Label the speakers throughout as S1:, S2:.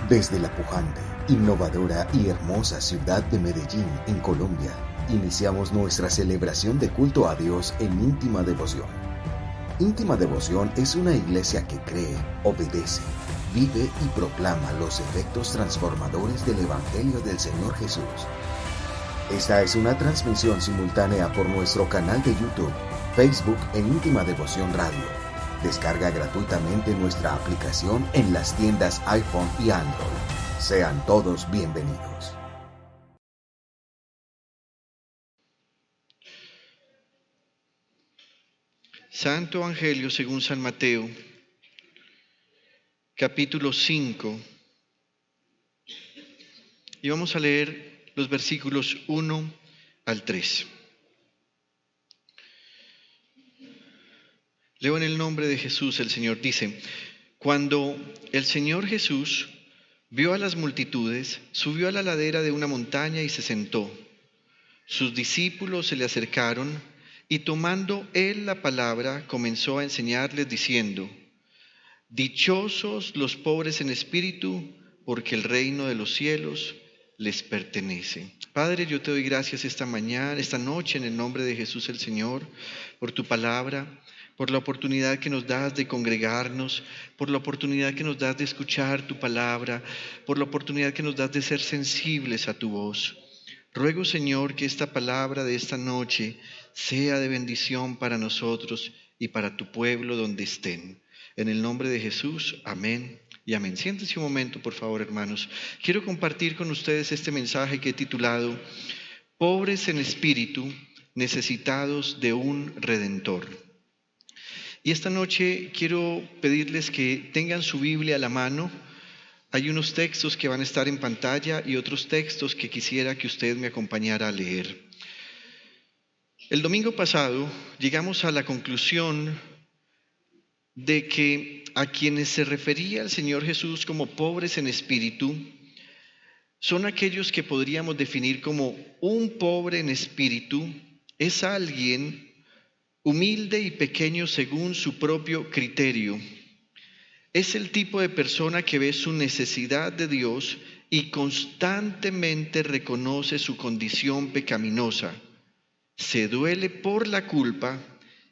S1: Desde la pujante, innovadora y hermosa ciudad de Medellín, en Colombia, iniciamos nuestra celebración de culto a Dios en íntima devoción. Íntima Devoción es una iglesia que cree, obedece, vive y proclama los efectos transformadores del Evangelio del Señor Jesús. Esta es una transmisión simultánea por nuestro canal de YouTube, Facebook e Íntima Devoción Radio. Descarga gratuitamente nuestra aplicación en las tiendas iPhone y Android. Sean todos bienvenidos.
S2: Santo Evangelio según San Mateo, capítulo 5, y vamos a leer los versículos 1 al 3. Leo en el nombre de Jesús. El Señor dice: Cuando el Señor Jesús vio a las multitudes, subió a la ladera de una montaña y se sentó. Sus discípulos se le acercaron y tomando él la palabra comenzó a enseñarles diciendo: Dichosos los pobres en espíritu, porque el reino de los cielos les pertenece. Padre, yo te doy gracias esta noche, en el nombre de Jesús el Señor, por tu palabra, por la oportunidad que nos das de congregarnos, por la oportunidad que nos das de escuchar tu palabra, por la oportunidad que nos das de ser sensibles a tu voz. Ruego, Señor, que esta palabra de esta noche sea de bendición para nosotros y para tu pueblo donde estén. En el nombre de Jesús, amén y amén. Siéntense un momento, por favor, hermanos. Quiero compartir con ustedes este mensaje que he titulado Pobres en espíritu, necesitados de un Redentor. Y esta noche quiero pedirles que tengan su Biblia a la mano. Hay unos textos que van a estar en pantalla y otros textos que quisiera que usted me acompañara a leer. El domingo pasado llegamos a la conclusión de que a quienes se refería el Señor Jesús como pobres en espíritu son aquellos que podríamos definir como un pobre en espíritu. Es alguien humilde y pequeño según su propio criterio. Es el tipo de persona que ve su necesidad de Dios y constantemente reconoce su condición pecaminosa. Se duele por la culpa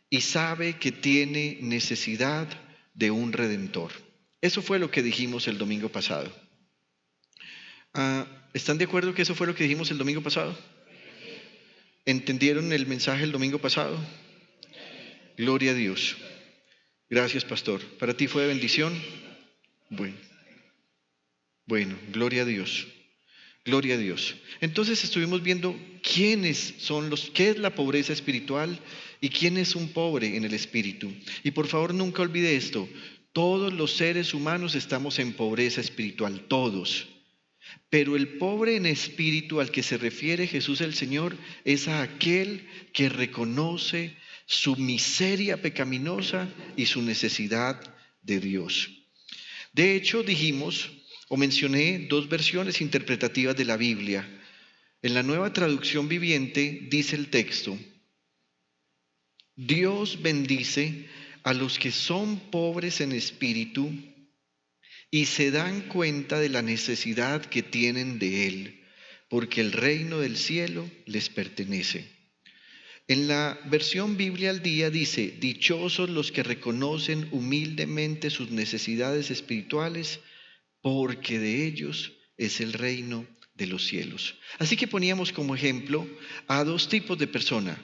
S2: y sabe que tiene necesidad de un Redentor. Eso fue lo que dijimos el domingo pasado. ¿Están de acuerdo que eso fue lo que dijimos el domingo pasado? ¿Entendieron el mensaje el domingo pasado? Gloria a Dios. Gracias, pastor. ¿Para ti fue de bendición? Bueno, gloria a Dios. Gloria a Dios. Entonces estuvimos viendo qué es la pobreza espiritual y quién es un pobre en el espíritu. Y por favor nunca olvide esto: todos los seres humanos estamos en pobreza espiritual, todos. Pero el pobre en espíritu al que se refiere Jesús el Señor es a aquel que reconoce su miseria pecaminosa y su necesidad de Dios. De hecho, mencioné dos versiones interpretativas de la Biblia. En la Nueva Traducción Viviente dice el texto: Dios bendice a los que son pobres en espíritu y se dan cuenta de la necesidad que tienen de Él, porque el reino del cielo les pertenece. En la versión Biblia al Día dice: Dichosos los que reconocen humildemente sus necesidades espirituales, porque de ellos es el reino de los cielos. Así que poníamos como ejemplo a dos tipos de personas: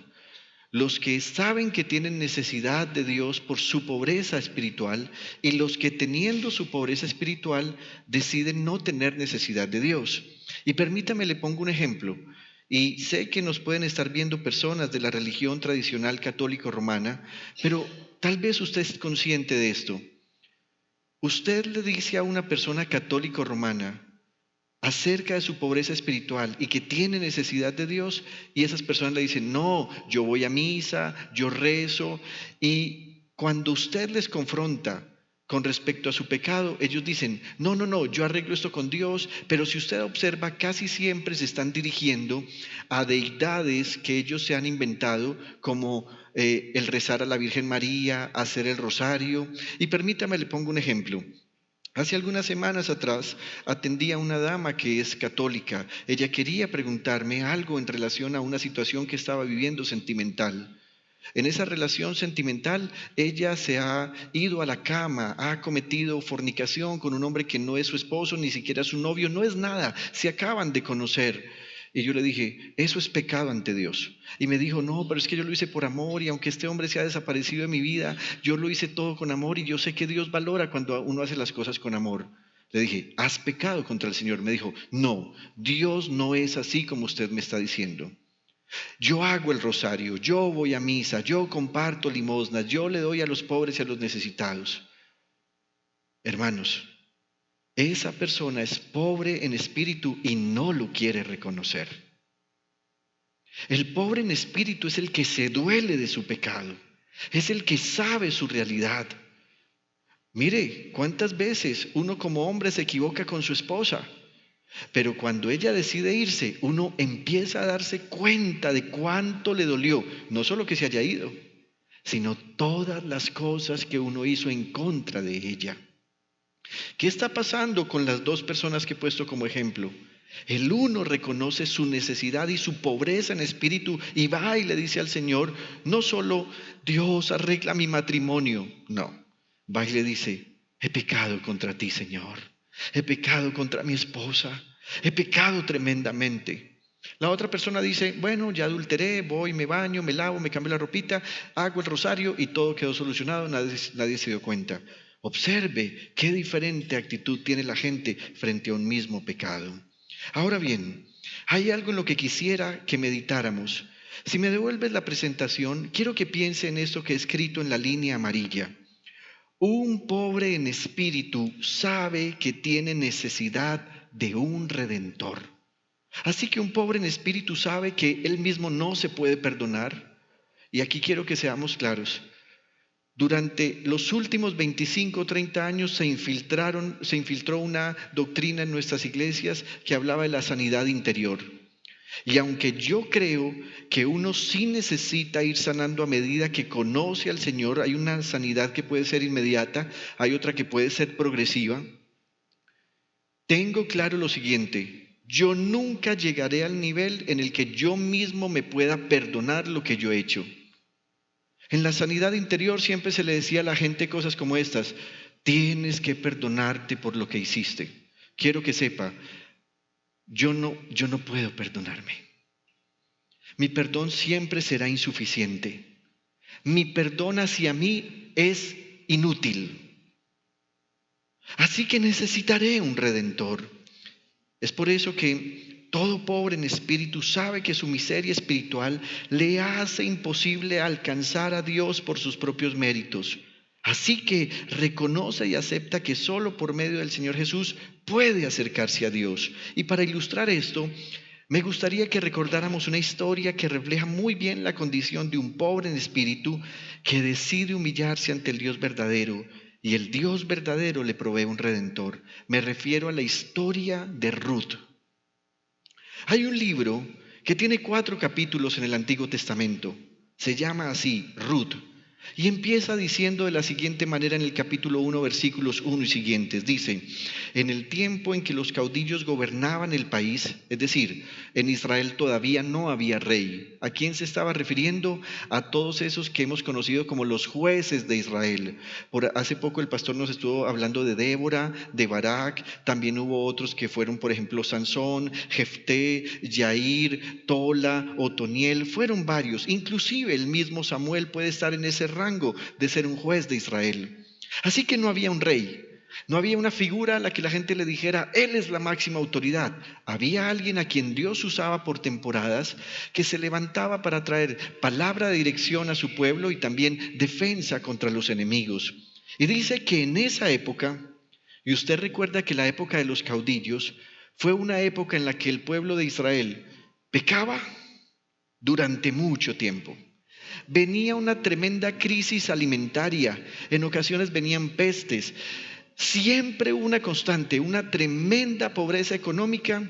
S2: los que saben que tienen necesidad de Dios por su pobreza espiritual y los que, teniendo su pobreza espiritual, deciden no tener necesidad de Dios. Y permítame, le pongo un ejemplo. Y sé que nos pueden estar viendo personas de la religión tradicional católico-romana, pero tal vez usted es consciente de esto. Usted le dice a una persona católico-romana acerca de su pobreza espiritual y que tiene necesidad de Dios, y esas personas le dicen: no, yo voy a misa, yo rezo. Y cuando usted les confronta con respecto a su pecado, ellos dicen: no, yo arreglo esto con Dios. Pero si usted observa, casi siempre se están dirigiendo a deidades que ellos se han inventado, como el rezar a la Virgen María, hacer el rosario. Y permítame, le pongo un ejemplo. Hace algunas semanas atrás atendí a una dama que es católica. Ella quería preguntarme algo en relación a una situación que estaba viviendo sentimental. En esa relación sentimental, ella se ha ido a la cama, ha cometido fornicación con un hombre que no es su esposo, ni siquiera su novio, no es nada, se acaban de conocer. Y yo le dije, eso es pecado ante Dios. Y me dijo, no, pero es que yo lo hice por amor y aunque este hombre se ha desaparecido de mi vida, yo lo hice todo con amor y yo sé que Dios valora cuando uno hace las cosas con amor. Le dije, ¿has pecado contra el Señor? Me dijo, no, Dios no es así como usted me está diciendo. Yo hago el rosario, yo voy a misa, yo comparto limosnas, yo le doy a los pobres y a los necesitados. Hermanos, esa persona es pobre en espíritu y no lo quiere reconocer. El pobre en espíritu es el que se duele de su pecado, es el que sabe su realidad. Mire, cuántas veces uno como hombre se equivoca con su esposa. Pero cuando ella decide irse, uno empieza a darse cuenta de cuánto le dolió, no solo que se haya ido, sino todas las cosas que uno hizo en contra de ella. ¿Qué está pasando con las dos personas que he puesto como ejemplo? El uno reconoce su necesidad y su pobreza en espíritu y va y le dice al Señor, no solo Dios arregla mi matrimonio, no, va y le dice, he pecado contra ti, Señor. He pecado contra mi esposa, he pecado tremendamente. La otra persona dice, bueno, ya adulteré, voy, me baño, me lavo, me cambio la ropita, hago el rosario y todo quedó solucionado, nadie se dio cuenta. Observe qué diferente actitud tiene la gente frente a un mismo pecado. Ahora bien, hay algo en lo que quisiera que meditáramos. Si me devuelves la presentación, quiero que piense en esto que he escrito en la línea amarilla. Un pobre en espíritu sabe que tiene necesidad de un redentor. Así que un pobre en espíritu sabe que él mismo no se puede perdonar. Y aquí quiero que seamos claros. Durante los últimos 25 o 30 años se infiltró una doctrina en nuestras iglesias que hablaba de la sanidad interior. Y aunque yo creo que uno sí necesita ir sanando a medida que conoce al Señor, hay una sanidad que puede ser inmediata, hay otra que puede ser progresiva, tengo claro lo siguiente, yo nunca llegaré al nivel en el que yo mismo me pueda perdonar lo que yo he hecho. En la sanidad interior siempre se le decía a la gente cosas como estas, tienes que perdonarte por lo que hiciste. Quiero que sepa, yo no puedo perdonarme. Mi perdón siempre será insuficiente. Mi perdón hacia mí es inútil. Así que necesitaré un redentor. Es por eso que todo pobre en espíritu sabe que su miseria espiritual le hace imposible alcanzar a Dios por sus propios méritos. Así que reconoce y acepta que solo por medio del Señor Jesús puede acercarse a Dios. Y para ilustrar esto, me gustaría que recordáramos una historia que refleja muy bien la condición de un pobre en espíritu que decide humillarse ante el Dios verdadero y el Dios verdadero le provee un redentor. Me refiero a la historia de Ruth. Hay un libro que tiene 4 capítulos en el Antiguo Testamento. Se llama así, Ruth. Y empieza diciendo de la siguiente manera en el capítulo 1, versículos 1 y siguientes. Dice, en el tiempo en que los caudillos gobernaban el país, es decir, en Israel todavía no había rey. ¿A quién se estaba refiriendo? A todos esos que hemos conocido como los jueces de Israel. Hace poco el pastor nos estuvo hablando de Débora, de Barak, también hubo otros que fueron, por ejemplo, Sansón, Jefté, Yair, Tola, Otoniel, fueron varios. Inclusive el mismo Samuel puede estar en ese rango de ser un juez de Israel. Así que no había un rey, no había una figura a la que la gente le dijera, él es la máxima autoridad. Había alguien a quien Dios usaba por temporadas que se levantaba para traer palabra de dirección a su pueblo y también defensa contra los enemigos. Y dice que en esa época, y usted recuerda que la época de los caudillos fue una época en la que el pueblo de Israel pecaba durante mucho tiempo. Venía una tremenda crisis alimentaria, en ocasiones venían pestes, siempre una constante, una tremenda pobreza económica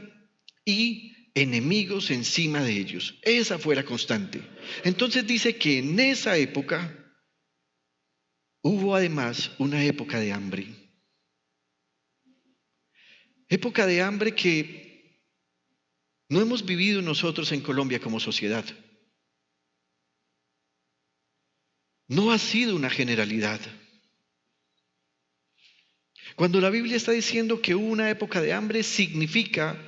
S2: y enemigos encima de ellos. Esa fue la constante. Entonces dice que en esa época hubo además una época de hambre. Época de hambre que no hemos vivido nosotros en Colombia como sociedad. No ha sido una generalidad. Cuando la Biblia está diciendo que hubo una época de hambre, significa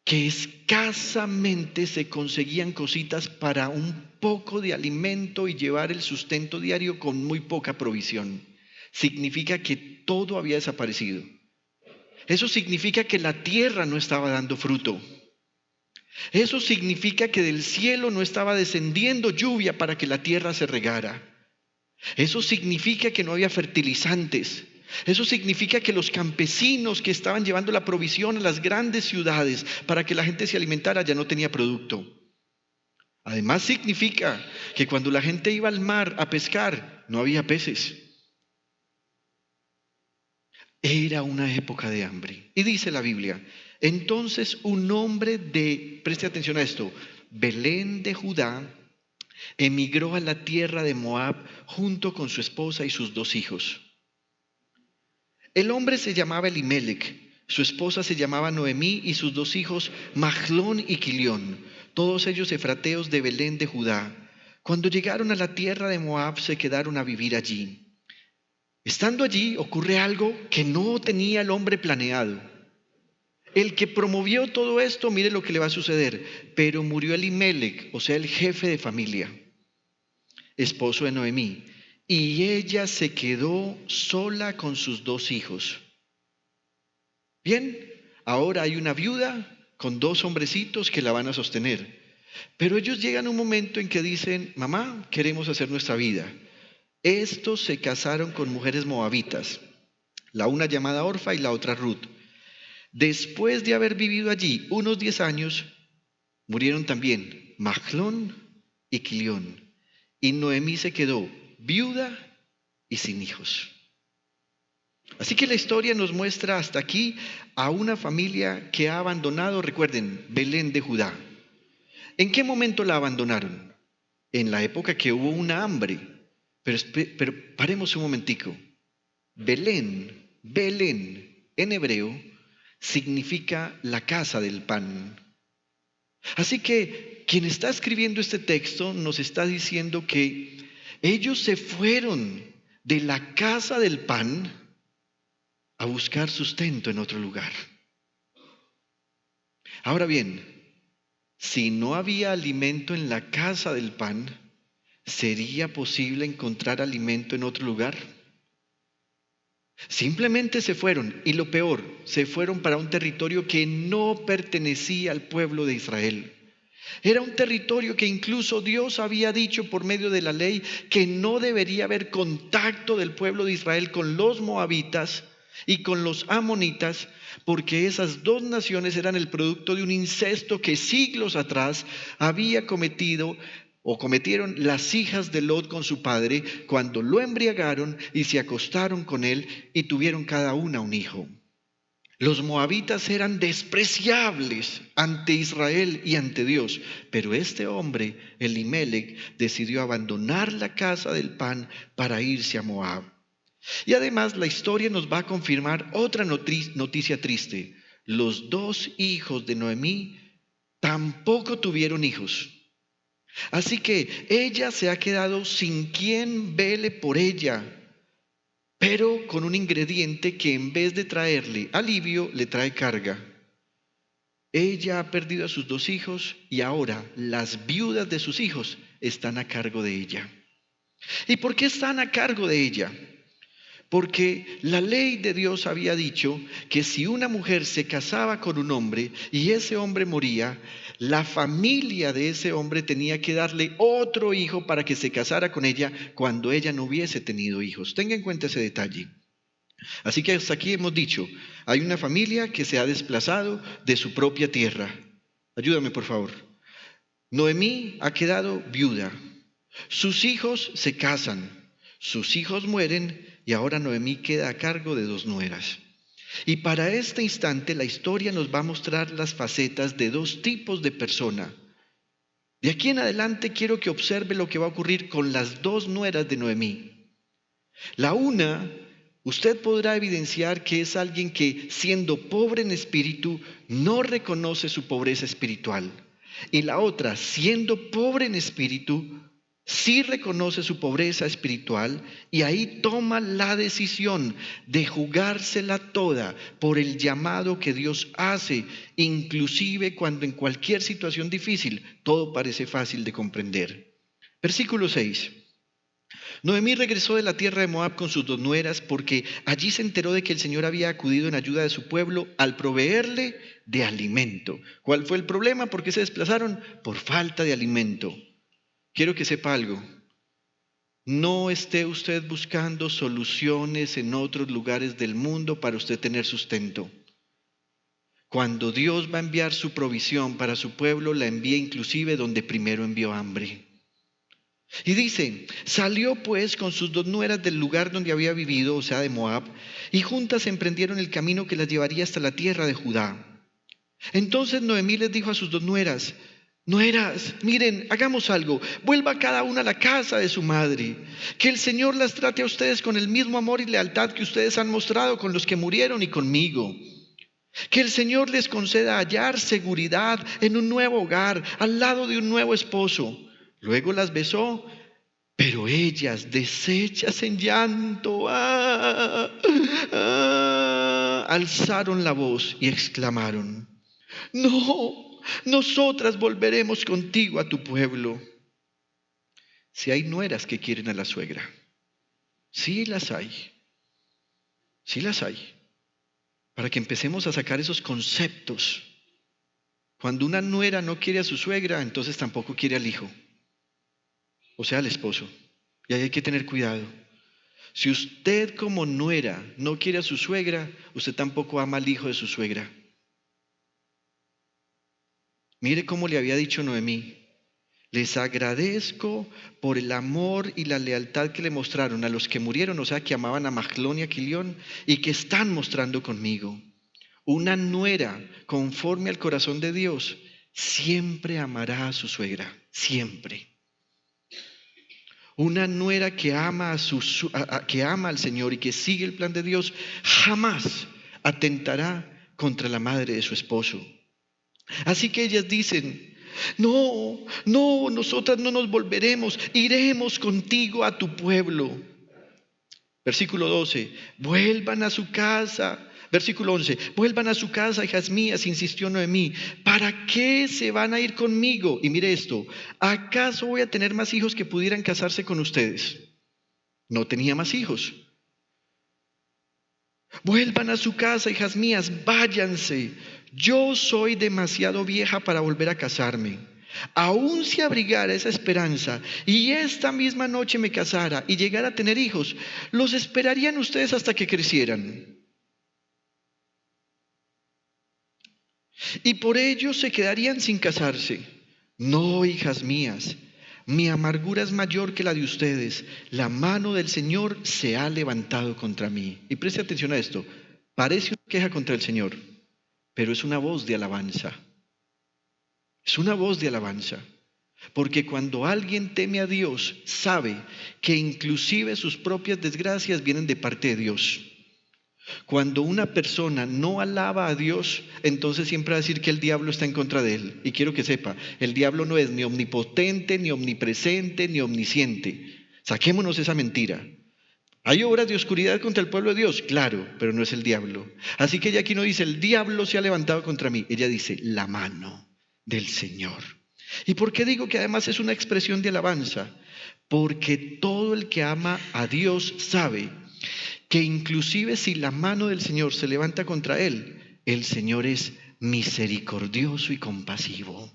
S2: que escasamente se conseguían cositas para un poco de alimento y llevar el sustento diario con muy poca provisión. Significa que todo había desaparecido. Eso significa que la tierra no estaba dando fruto. Eso significa que del cielo no estaba descendiendo lluvia para que la tierra se regara. Eso significa que no había fertilizantes. Eso significa que los campesinos que estaban llevando la provisión a las grandes ciudades para que la gente se alimentara ya no tenía producto. Además significa que cuando la gente iba al mar a pescar no había peces. Era una época de hambre. Y dice la Biblia, entonces un hombre preste atención a esto, Belén de Judá, emigró a la tierra de Moab junto con su esposa y sus 2 hijos. El hombre se llamaba Elimelec, su esposa se llamaba Noemí y sus 2 hijos Mahlón y Quilión, todos ellos efrateos de Belén de Judá. Cuando llegaron a la tierra de Moab se quedaron a vivir allí. Estando allí ocurre algo que no tenía el hombre planeado. El que promovió todo esto, mire lo que le va a suceder. Pero murió Elimelec, o sea, el jefe de familia, esposo de Noemí, y ella se quedó sola con sus 2 hijos. Bien, ahora hay una viuda con 2 hombrecitos que la van a sostener. Pero ellos llegan a un momento en que dicen, mamá, queremos hacer nuestra vida. Estos se casaron con mujeres moabitas, la una llamada Orfa y la otra Ruth. Después de haber vivido allí unos 10 años, murieron también Mahlón y Quilión, y Noemí se quedó viuda y sin hijos. Así que la historia nos muestra hasta aquí a una familia que ha abandonado, recuerden, Belén de Judá. ¿En qué momento la abandonaron? En la época que hubo una hambre. Pero paremos un momentico. Belén en hebreo significa la casa del pan. Así que quien está escribiendo este texto nos está diciendo que ellos se fueron de la casa del pan a buscar sustento en otro lugar. Ahora bien, si no había alimento en la casa del pan, ¿sería posible encontrar alimento en otro lugar? Simplemente se fueron, y lo peor, se fueron para un territorio que no pertenecía al pueblo de Israel. Era un territorio que incluso Dios había dicho por medio de la ley que no debería haber contacto del pueblo de Israel con los moabitas y con los amonitas, porque esas 2 naciones eran el producto de un incesto que siglos atrás había cometieron las hijas de Lot con su padre cuando lo embriagaron y se acostaron con él y tuvieron cada una un hijo. Los moabitas eran despreciables ante Israel y ante Dios, pero este hombre, Elimelec, decidió abandonar la casa del pan para irse a Moab. Y además la historia nos va a confirmar otra noticia triste. Los 2 hijos de Noemí tampoco tuvieron hijos. Así que ella se ha quedado sin quien vele por ella, pero con un ingrediente que en vez de traerle alivio, le trae carga. Ella ha perdido a sus 2 hijos y ahora las viudas de sus hijos están a cargo de ella. ¿Y por qué están a cargo de ella? Porque la ley de Dios había dicho que si una mujer se casaba con un hombre y ese hombre moría, la familia de ese hombre tenía que darle otro hijo para que se casara con ella cuando ella no hubiese tenido hijos. Tenga en cuenta ese detalle. Así que hasta aquí hemos dicho, hay una familia que se ha desplazado de su propia tierra. Ayúdame, por favor. Noemí ha quedado viuda. Sus hijos se casan. Sus hijos mueren y ahora Noemí queda a cargo de 2 nueras. Y para este instante la historia nos va a mostrar las facetas de 2 tipos de persona. De aquí en adelante quiero que observe lo que va a ocurrir con las 2 nueras de Noemí. La una usted podrá evidenciar que es alguien que, siendo pobre en espíritu, no reconoce su pobreza espiritual. Y la otra, siendo pobre en espíritu, sí reconoce su pobreza espiritual y ahí toma la decisión de jugársela toda por el llamado que Dios hace, inclusive cuando en cualquier situación difícil todo parece fácil de comprender. Versículo 6. Noemí regresó de la tierra de Moab con sus dos nueras porque allí se enteró de que el Señor había acudido en ayuda de su pueblo al proveerle de alimento. ¿Cuál fue el problema? ¿Por qué se desplazaron? Por falta de alimento. Quiero que sepa algo. No esté usted buscando soluciones en otros lugares del mundo para usted tener sustento. Cuando Dios va a enviar su provisión para su pueblo, la envía inclusive donde primero envió hambre. Y dice, salió pues con sus dos nueras del lugar donde había vivido, o sea de Moab, y juntas emprendieron el camino que las llevaría hasta la tierra de Judá. Entonces Noemí les dijo a sus dos nueras, nueras, miren, hagamos algo, vuelva cada una a la casa de su madre, que el Señor las trate a ustedes con el mismo amor y lealtad que ustedes han mostrado con los que murieron y conmigo. Que el Señor les conceda hallar seguridad en un nuevo hogar, al lado de un nuevo esposo. Luego las besó, pero ellas, deshechas en llanto, alzaron la voz y exclamaron, no, nosotras volveremos contigo a tu pueblo. Si hay nueras que quieren a la suegra, sí las hay, para que empecemos a sacar esos conceptos. Cuando una nuera no quiere a su suegra, entonces tampoco quiere al hijo, o sea, al esposo. Y ahí hay que tener cuidado. Si usted como nuera no quiere a su suegra, usted tampoco ama al hijo de su suegra. Mire cómo le había dicho Noemí. Les agradezco por el amor y la lealtad que le mostraron a los que murieron, o sea, que amaban a Mahlón y a Quilión, y que están mostrando conmigo. Una nuera conforme al corazón de Dios siempre amará a su suegra, siempre. Una nuera que ama que ama al Señor y que sigue el plan de Dios jamás atentará contra la madre de su esposo. Así que ellas dicen, no, nosotras no nos volveremos, iremos contigo a tu pueblo. Versículo 12, vuelvan a su casa. Versículo 11, vuelvan a su casa, hijas mías, insistió Noemí, ¿para qué se van a ir conmigo? Y mire esto, ¿acaso voy a tener más hijos que pudieran casarse con ustedes? No tenía más hijos. Vuelvan a su casa, hijas mías, váyanse. Yo soy demasiado vieja para volver a casarme. Aún si abrigara esa esperanza y esta misma noche me casara y llegara a tener hijos, los esperarían ustedes hasta que crecieran. Y por ello se quedarían sin casarse. No, hijas mías, mi amargura es mayor que la de ustedes. La mano del Señor se ha levantado contra mí. Y preste atención a esto. Parece una queja contra el Señor, pero es una voz de alabanza. Es una voz de alabanza. Porque cuando alguien teme a Dios, sabe que inclusive sus propias desgracias vienen de parte de Dios. Cuando una persona no alaba a Dios, entonces siempre va a decir que el diablo está en contra de él. Y quiero que sepa, el diablo no es ni omnipotente, ni omnipresente, ni omnisciente. Saquémonos esa mentira. ¿Hay obras de oscuridad contra el pueblo de Dios? Claro, pero no es el diablo. Así que ella aquí no dice, el diablo se ha levantado contra mí. Ella dice, la mano del Señor. ¿Y por qué digo que además es una expresión de alabanza? Porque todo el que ama a Dios sabe que inclusive si la mano del Señor se levanta contra él, el Señor es misericordioso y compasivo.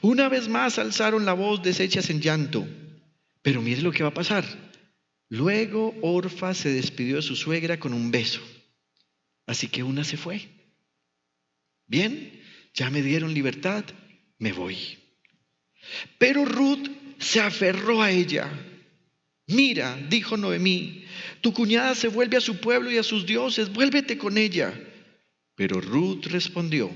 S2: Una vez más alzaron la voz deshechas en llanto, pero mire lo que va a pasar. Luego Orfa se despidió de su suegra con un beso, así que una se fue. Bien, ya me dieron libertad, me voy. Pero Ruth se aferró a ella. Mira, dijo Noemí, tu cuñada se vuelve a su pueblo y a sus dioses, vuélvete con ella. Pero Ruth respondió,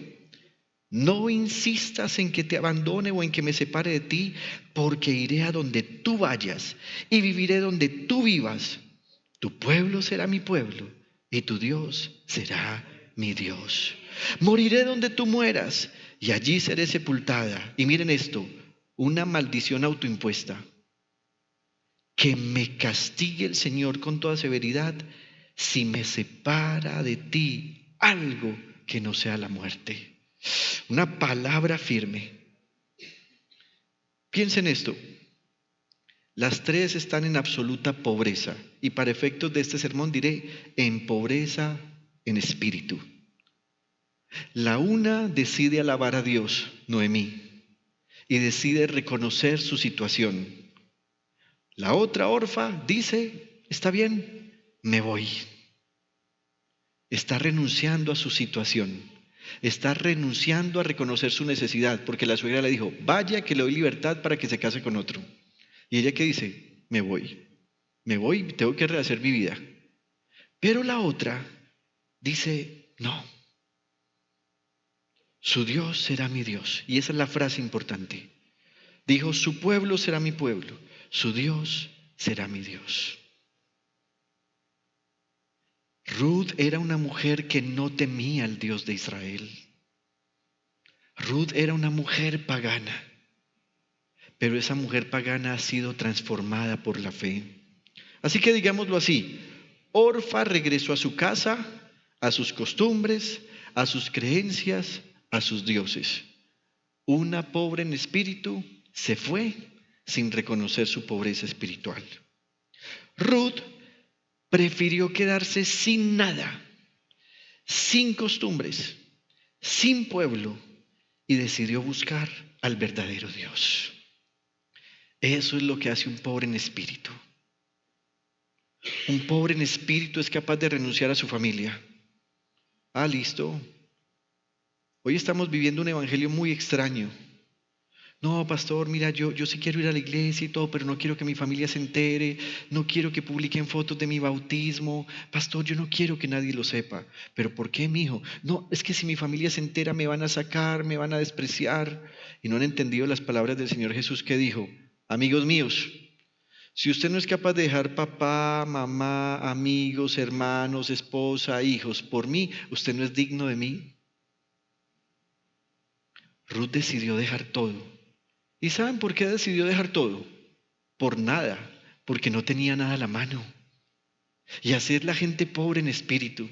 S2: no insistas en que te abandone o en que me separe de ti, porque iré a donde tú vayas y viviré donde tú vivas. Tu pueblo será mi pueblo y tu Dios será mi Dios. Moriré donde tú mueras y allí seré sepultada. Y miren esto, una maldición autoimpuesta. Que me castigue el Señor con toda severidad si me separa de ti algo que no sea la muerte. Una palabra firme. Piensen esto. Las tres están en absoluta pobreza y para efectos de este sermón diré en pobreza en espíritu. La una decide alabar a Dios, Noemí, y decide reconocer su situación. La otra Orfa dice, está bien, me voy. Está renunciando a su situación, está renunciando a reconocer su necesidad, porque la suegra le dijo, vaya que le doy libertad para que se case con otro. Y ella que dice, me voy, tengo que rehacer mi vida. Pero la otra dice, no, su Dios será mi Dios. Y esa es la frase importante. Dijo, su pueblo será mi pueblo, su Dios será mi Dios. Ruth era una mujer que no temía al Dios de Israel. Ruth era una mujer pagana, pero esa mujer pagana ha sido transformada por la fe. Así que digámoslo así, Orfa regresó a su casa, a sus costumbres, a sus creencias, a sus dioses. Una pobre en espíritu se fue sin reconocer su pobreza espiritual. Ruth prefirió quedarse sin nada, sin costumbres, sin pueblo y decidió buscar al verdadero Dios. Eso es lo que hace un pobre en espíritu. Un pobre en espíritu es capaz de renunciar a su familia. Listo. Hoy estamos viviendo un evangelio muy extraño. No, pastor, mira, yo sí quiero ir a la iglesia y todo, pero no quiero que mi familia se entere, no quiero que publiquen fotos de mi bautismo. Pastor, yo no quiero que nadie lo sepa. ¿Pero por qué, mijo? No, es que si mi familia se entera me van a sacar, me van a despreciar. Y no han entendido las palabras del Señor Jesús que dijo, amigos míos, si usted no es capaz de dejar papá, mamá, amigos, hermanos, esposa, hijos por mí, usted no es digno de mí. Ruth decidió dejar todo. ¿Y saben por qué decidió dejar todo? Por nada, porque no tenía nada a la mano. Y así es la gente pobre en espíritu.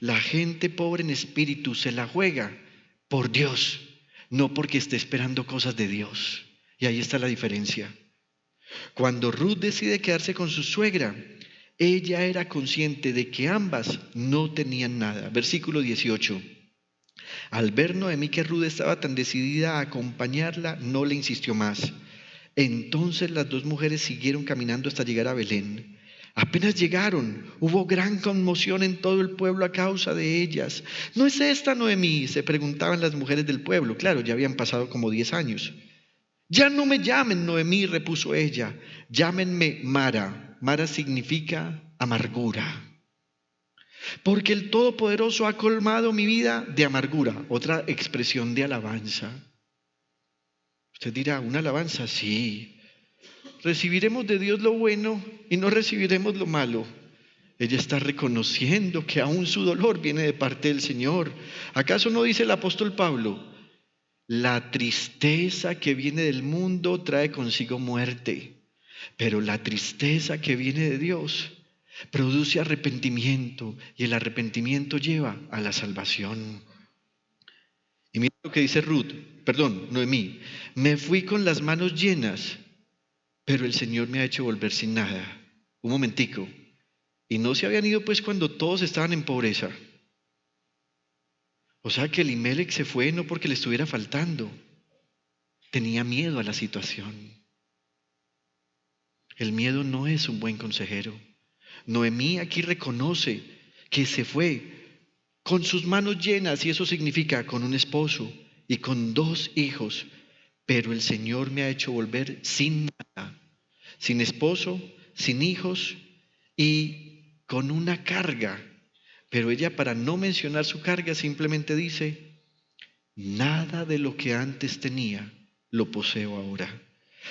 S2: La gente pobre en espíritu se la juega por Dios, no porque esté esperando cosas de Dios. Y ahí está la diferencia. Cuando Ruth decide quedarse con su suegra, ella era consciente de que ambas no tenían nada. Versículo 18. Al ver Noemí que Ruth estaba tan decidida a acompañarla, no le insistió más. Entonces las dos mujeres siguieron caminando hasta llegar a Belén. Apenas llegaron, hubo gran conmoción en todo el pueblo a causa de ellas. ¿No es esta Noemí?, se preguntaban las mujeres del pueblo. Claro, ya habían pasado como 10 años. Ya no me llamen Noemí, repuso ella. Llámenme Mara. Mara significa amargura. Porque el Todopoderoso ha colmado mi vida de amargura. Otra expresión de alabanza. Usted dirá, ¿una alabanza? Sí. Recibiremos de Dios lo bueno y no recibiremos lo malo. Ella está reconociendo que aún su dolor viene de parte del Señor. ¿Acaso no dice el apóstol Pablo? La tristeza que viene del mundo trae consigo muerte, pero la tristeza que viene de Dios produce arrepentimiento y el arrepentimiento lleva a la salvación. Y mira lo que dice Noemí. Me fui con las manos llenas, pero el Señor me ha hecho volver sin nada. Un momentico. Y no se habían ido pues cuando todos estaban en pobreza. O sea que Elimelech se fue no porque le estuviera faltando. Tenía miedo a la situación. El miedo no es un buen consejero. Noemí aquí reconoce que se fue con sus manos llenas, y eso significa con un esposo y con 2 hijos, pero el Señor me ha hecho volver sin nada, sin esposo, sin hijos y con una carga. Pero ella, para no mencionar su carga, simplemente dice, nada de lo que antes tenía lo poseo ahora.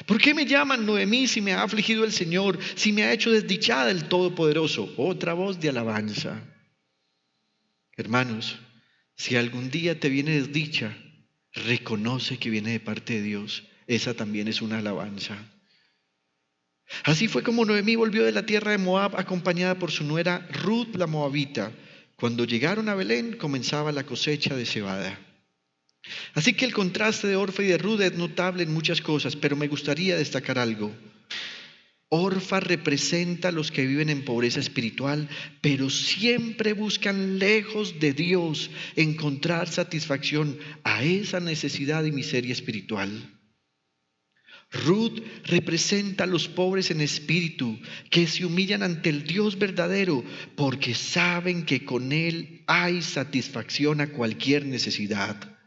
S2: ¿Por qué me llaman Noemí si me ha afligido el Señor, si me ha hecho desdichada el Todopoderoso? Otra voz de alabanza. Hermanos, si algún día te viene desdicha, reconoce que viene de parte de Dios. Esa también es una alabanza. Así fue como Noemí volvió de la tierra de Moab acompañada por su nuera Ruth la Moabita. Cuando llegaron a Belén comenzaba la cosecha de cebada. Así que el contraste de Orfa y de Ruth es notable en muchas cosas, pero me gustaría destacar algo. Orfa representa a los que viven en pobreza espiritual, pero siempre buscan lejos de Dios encontrar satisfacción a esa necesidad y miseria espiritual. Ruth representa a los pobres en espíritu, que se humillan ante el Dios verdadero, porque saben que con Él hay satisfacción a cualquier necesidad.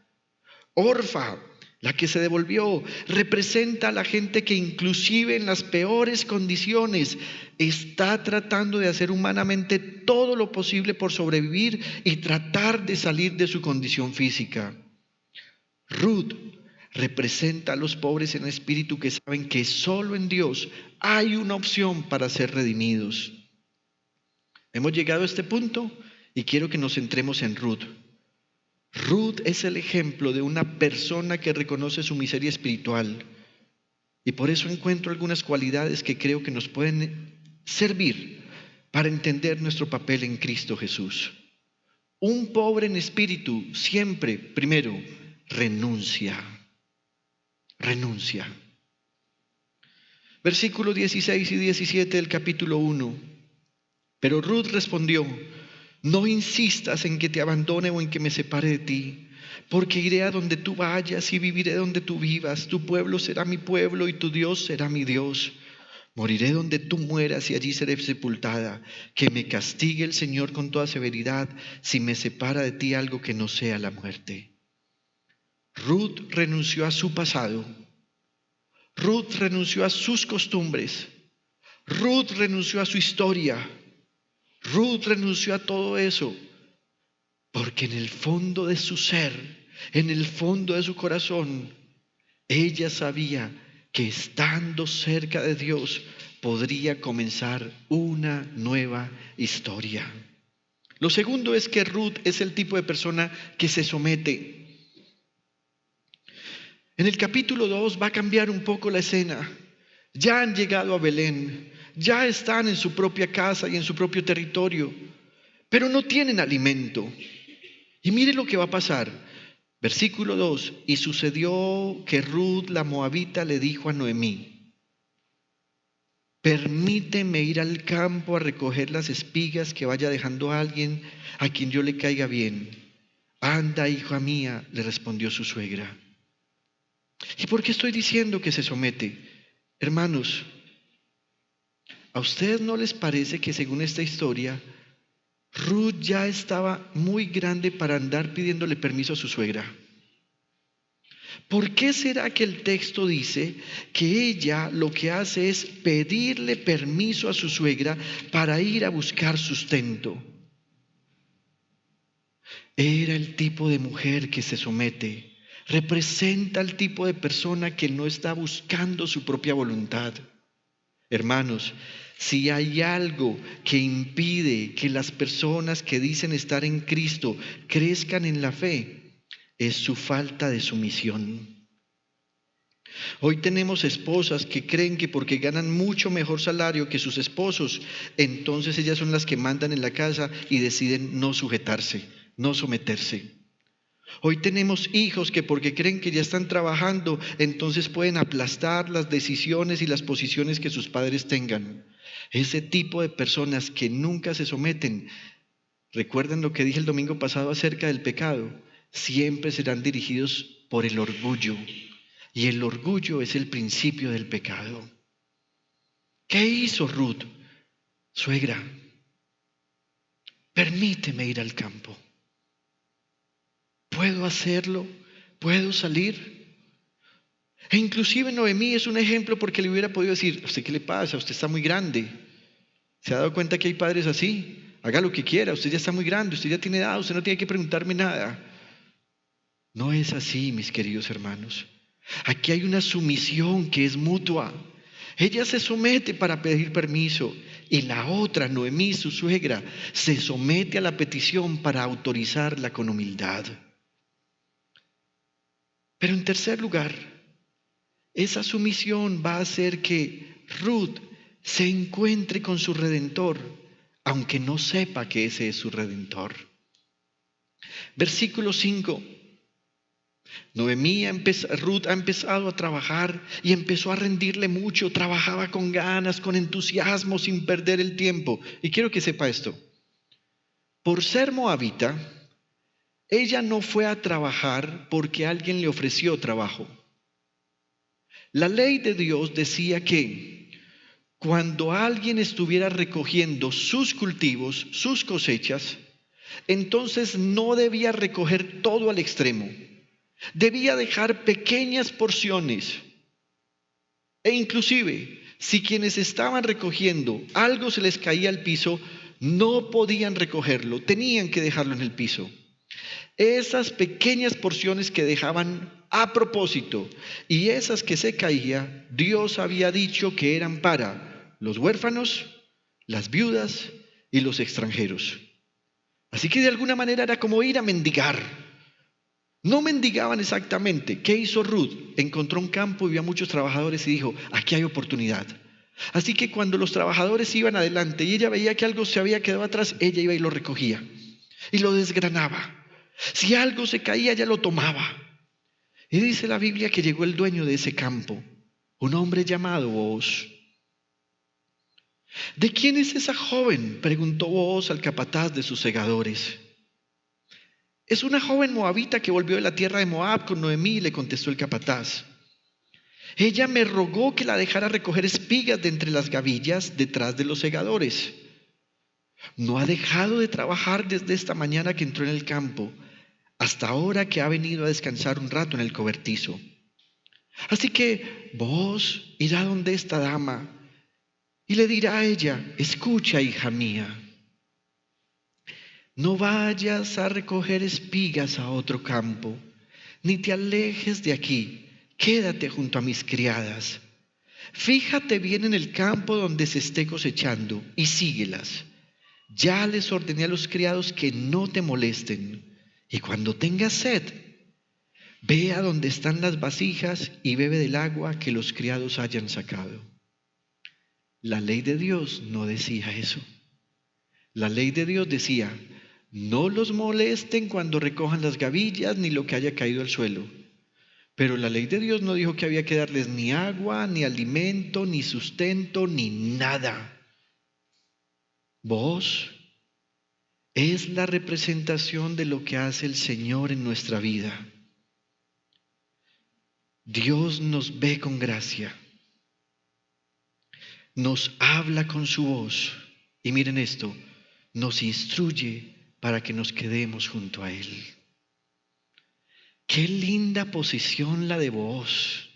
S2: Orfa, la que se devolvió, representa a la gente que inclusive en las peores condiciones está tratando de hacer humanamente todo lo posible por sobrevivir y tratar de salir de su condición física. Ruth representa a los pobres en espíritu que saben que solo en Dios hay una opción para ser redimidos. Hemos llegado a este punto y quiero que nos centremos en Ruth. Ruth es el ejemplo de una persona que reconoce su miseria espiritual y por eso encuentro algunas cualidades que creo que nos pueden servir para entender nuestro papel en Cristo Jesús. Un pobre en espíritu siempre, primero, renuncia. Versículos 16 y 17 del capítulo 1. Pero Ruth respondió: no insistas en que te abandone o en que me separe de ti, porque iré a donde tú vayas y viviré donde tú vivas. Tu pueblo será mi pueblo y tu Dios será mi Dios. Moriré donde tú mueras y allí seré sepultada. Que me castigue el Señor con toda severidad si me separa de ti algo que no sea la muerte. Ruth renunció a su pasado. Ruth renunció a sus costumbres. Ruth renunció a su historia. Ruth renunció a todo eso porque en el fondo de su ser, en el fondo de su corazón, ella sabía que estando cerca de Dios podría comenzar una nueva historia. Lo segundo es que Ruth es el tipo de persona que se somete. En el capítulo 2 va a cambiar un poco la escena. Ya han llegado a Belén, ya están en su propia casa y en su propio territorio, pero no tienen alimento. Y mire lo que va a pasar. Versículo 2, y sucedió que Ruth la Moabita le dijo a Noemí: permíteme ir al campo a recoger las espigas que vaya dejando a alguien a quien yo le caiga bien. Anda, hija mía, le respondió su suegra. ¿Y por qué estoy diciendo que se somete? Hermanos, ¿a ustedes no les parece que según esta historia, Ruth ya estaba muy grande para andar pidiéndole permiso a su suegra? ¿Por qué será que el texto dice que ella lo que hace es pedirle permiso a su suegra para ir a buscar sustento? Era el tipo de mujer que se somete. Representa el tipo de persona que no está buscando su propia voluntad. Hermanos, si hay algo que impide que las personas que dicen estar en Cristo crezcan en la fe, es su falta de sumisión. Hoy tenemos esposas que creen que porque ganan mucho mejor salario que sus esposos, entonces ellas son las que mandan en la casa y deciden no sujetarse, no someterse. Hoy tenemos hijos que porque creen que ya están trabajando, entonces pueden aplastar las decisiones y las posiciones que sus padres tengan. Ese tipo de personas que nunca se someten, recuerden lo que dije el domingo pasado acerca del pecado, siempre serán dirigidos por el orgullo. Y el orgullo es el principio del pecado. ¿Qué hizo Ruth? Suegra, permíteme ir al campo. ¿Puedo hacerlo? ¿Puedo salir? E inclusive Noemí es un ejemplo porque le hubiera podido decir: ¿a usted qué le pasa? Usted está muy grande. ¿Se ha dado cuenta que hay padres así? Haga lo que quiera, usted ya está muy grande, usted ya tiene edad, usted no tiene que preguntarme nada. No es así, mis queridos hermanos. Aquí hay una sumisión que es mutua. Ella se somete para pedir permiso y la otra, Noemí, su suegra, se somete a la petición para autorizarla con humildad. Pero en tercer lugar, esa sumisión va a hacer que Ruth se encuentre con su Redentor, aunque no sepa que ese es su Redentor. Versículo 5. Ruth ha empezado a trabajar y empezó a rendirle mucho, trabajaba con ganas, con entusiasmo, sin perder el tiempo. Y quiero que sepa esto, por ser moabita, ella no fue a trabajar porque alguien le ofreció trabajo. La ley de Dios decía que cuando alguien estuviera recogiendo sus cultivos, sus cosechas, entonces no debía recoger todo al extremo. Debía dejar pequeñas porciones. E inclusive, si quienes estaban recogiendo algo se les caía al piso, no podían recogerlo, tenían que dejarlo en el piso. Esas pequeñas porciones que dejaban a propósito y esas que se caía, Dios había dicho que eran para los huérfanos, las viudas y los extranjeros. Así que de alguna manera era como ir a mendigar. No mendigaban exactamente. ¿Qué hizo Ruth? Encontró un campo y vio a muchos trabajadores y dijo, aquí hay oportunidad. Así que cuando los trabajadores iban adelante y ella veía que algo se había quedado atrás, ella iba y lo recogía y lo desgranaba. Si algo se caía, ella lo tomaba. Y dice la Biblia que llegó el dueño de ese campo, un hombre llamado Booz. ¿De quién es esa joven?, preguntó Booz al capataz de sus segadores. Es una joven moabita que volvió de la tierra de Moab con Noemí, le contestó el capataz. Ella me rogó que la dejara recoger espigas de entre las gavillas detrás de los segadores. No ha dejado de trabajar desde esta mañana que entró en el campo, hasta ahora que ha venido a descansar un rato en el cobertizo. Así que vos irá donde esta dama y le dirá a ella, escucha, hija mía, no vayas a recoger espigas a otro campo, ni te alejes de aquí, quédate junto a mis criadas. Fíjate bien en el campo donde se esté cosechando y síguelas. Ya les ordené a los criados que no te molesten. Y cuando tengas sed, ve a donde están las vasijas y bebe del agua que los criados hayan sacado. La ley de Dios no decía eso. La ley de Dios decía, no los molesten cuando recojan las gavillas ni lo que haya caído al suelo. Pero la ley de Dios no dijo que había que darles ni agua, ni alimento, ni sustento, ni nada. Vos es la representación de lo que hace el Señor en nuestra vida. Dios nos ve con gracia, nos habla con su voz y miren esto, nos instruye para que nos quedemos junto a Él. Qué linda posición la de vos.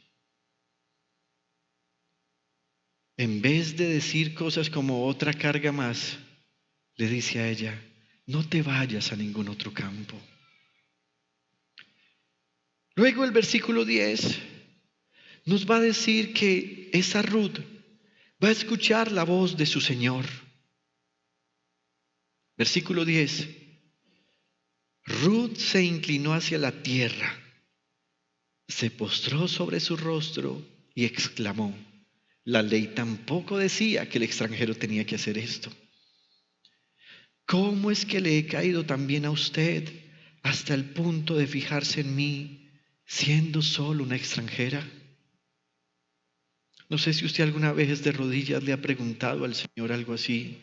S2: En vez de decir cosas como otra carga más, le dice a ella, no te vayas a ningún otro campo. Luego el versículo 10 nos va a decir que esa Ruth va a escuchar la voz de su Señor. Versículo 10. Ruth se inclinó hacia la tierra, se postró sobre su rostro y exclamó, la ley tampoco decía que el extranjero tenía que hacer esto. ¿Cómo es que le he caído tan bien a usted hasta el punto de fijarse en mí, siendo solo una extranjera? No sé si usted alguna vez de rodillas le ha preguntado al Señor algo así.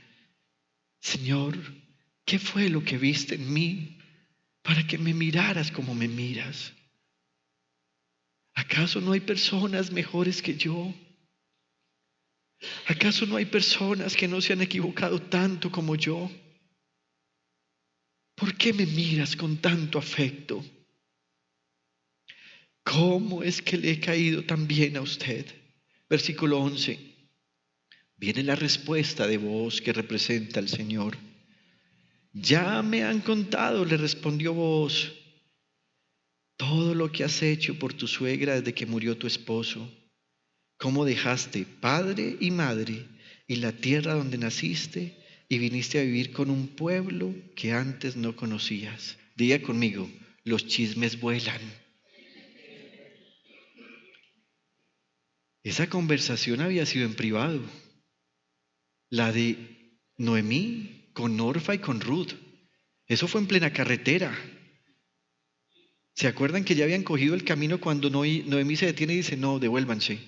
S2: Señor, ¿qué fue lo que viste en mí para que me miraras como me miras? ¿Acaso no hay personas mejores que yo? ¿Acaso no hay personas que no se han equivocado tanto como yo? ¿Por qué me miras con tanto afecto? ¿Cómo es que le he caído tan bien a usted? Versículo 11. Viene la respuesta de Booz que representa al Señor. Ya me han contado, le respondió Booz, todo lo que has hecho por tu suegra desde que murió tu esposo, cómo dejaste padre y madre y la tierra donde naciste y viniste a vivir con un pueblo que antes no conocías. Diga conmigo, los chismes vuelan. Esa conversación había sido en privado, la de Noemí con Orfa y con Ruth. Eso fue en plena carretera. ¿Se acuerdan que ya habían cogido el camino cuando Noemí se detiene y dice, no, devuélvanse?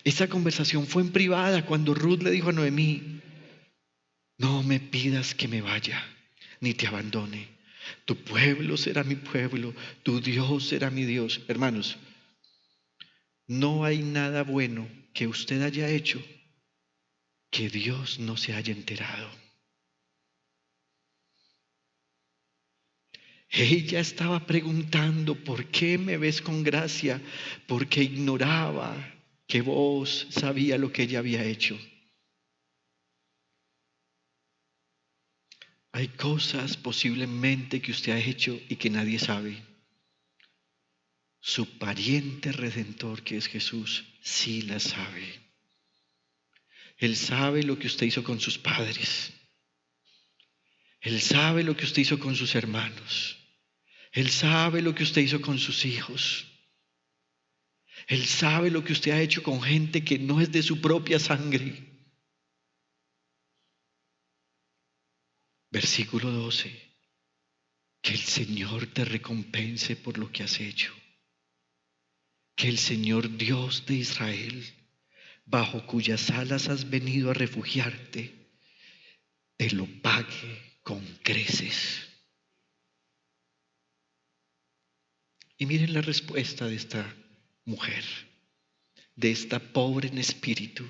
S2: Esa conversación fue en privada cuando Ruth le dijo a Noemí, no me pidas que me vaya, ni te abandone. Tu pueblo será mi pueblo, tu Dios será mi Dios. Hermanos, no hay nada bueno que usted haya hecho que Dios no se haya enterado. Ella estaba preguntando, ¿por qué me ves con gracia? Porque ignoraba que vos sabía lo que ella había hecho. Hay cosas posiblemente que usted ha hecho y que nadie sabe. Su pariente redentor, que es Jesús, sí las sabe. Él sabe lo que usted hizo con sus padres. Él sabe lo que usted hizo con sus hermanos. Él sabe lo que usted hizo con sus hijos. Él sabe lo que usted ha hecho con gente que no es de su propia sangre. Versículo 12. Que el Señor te recompense por lo que has hecho. Que el Señor Dios de Israel, bajo cuyas alas has venido a refugiarte, te lo pague con creces. Y miren la respuesta de esta mujer, de esta pobre en espíritu.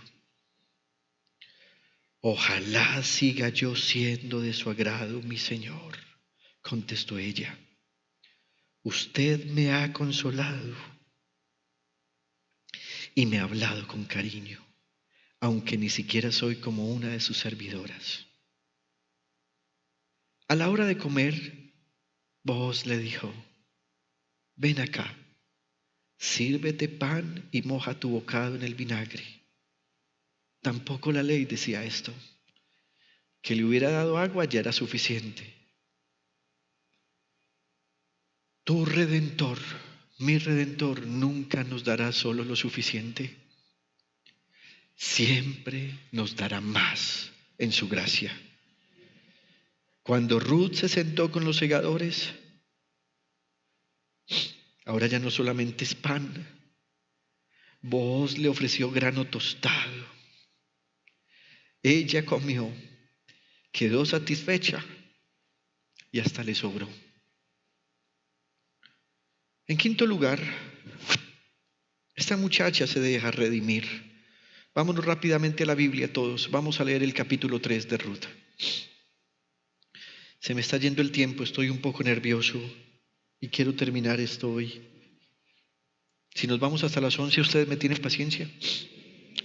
S2: Ojalá siga yo siendo de su agrado, mi Señor, contestó ella. Usted me ha consolado y me ha hablado con cariño, aunque ni siquiera soy como una de sus servidoras. A la hora de comer, Booz le dijo, ven acá, sírvete pan y moja tu bocado en el vinagre. Tampoco la ley decía esto. Que le hubiera dado agua ya era suficiente. Tu Redentor, mi Redentor, nunca nos dará solo lo suficiente. Siempre nos dará más en su gracia. Cuando Ruth se sentó con los segadores, ahora ya no solamente es pan, Booz le ofreció grano tostado. Ella comió, quedó satisfecha y hasta le sobró. En quinto lugar, esta muchacha se deja redimir. Vámonos rápidamente a la Biblia todos. Vamos a leer el capítulo 3 de Ruth. Se me está yendo el tiempo, estoy un poco nervioso y quiero terminar esto hoy. Si nos vamos hasta las 11, ¿ustedes me tienen paciencia?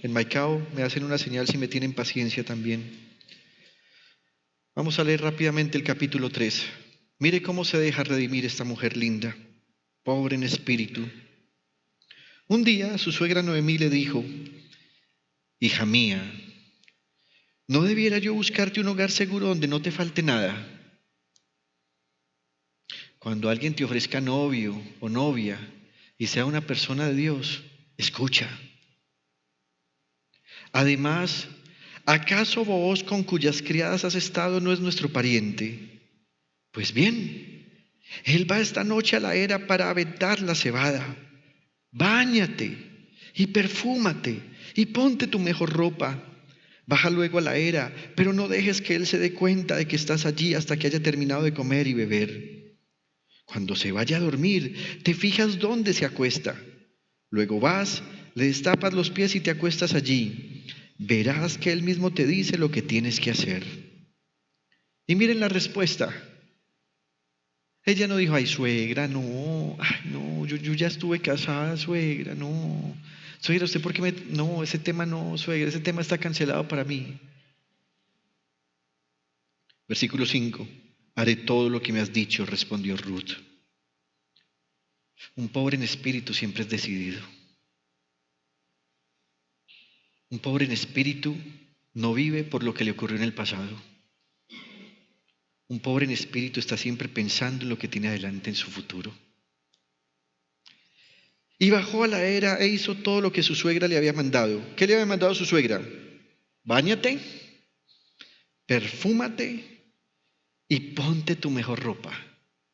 S2: En Maicao me hacen una señal si me tienen paciencia también. Vamos a leer rápidamente el capítulo 3. Mire cómo se deja redimir esta mujer linda, pobre en espíritu. Un día su suegra Noemí le dijo, hija mía, ¿no debiera yo buscarte un hogar seguro donde no te falte nada? Cuando alguien te ofrezca novio o novia y sea una persona de Dios, escucha. Además, ¿acaso Booz con cuyas criadas has estado no es nuestro pariente? Pues bien, él va esta noche a la era para aventar la cebada. Báñate y perfúmate y ponte tu mejor ropa. Baja luego a la era, pero no dejes que él se dé cuenta de que estás allí hasta que haya terminado de comer y beber. Cuando se vaya a dormir, te fijas dónde se acuesta. Luego vas, le destapas los pies y te acuestas allí. Verás que él mismo te dice lo que tienes que hacer. Y miren la respuesta. Ella no dijo, ay, suegra, no, yo ya estuve casada, suegra, no. Suegra, ¿usted por qué me...? No, ese tema no, suegra, ese tema está cancelado para mí. Versículo 5. Haré todo lo que me has dicho, respondió Ruth. Un pobre en espíritu siempre es decidido. Un pobre en espíritu no vive por lo que le ocurrió en el pasado. Un pobre en espíritu está siempre pensando en lo que tiene adelante en su futuro. Y bajó a la era e hizo todo lo que su suegra le había mandado. ¿Qué le había mandado su suegra? Báñate, perfúmate y ponte tu mejor ropa.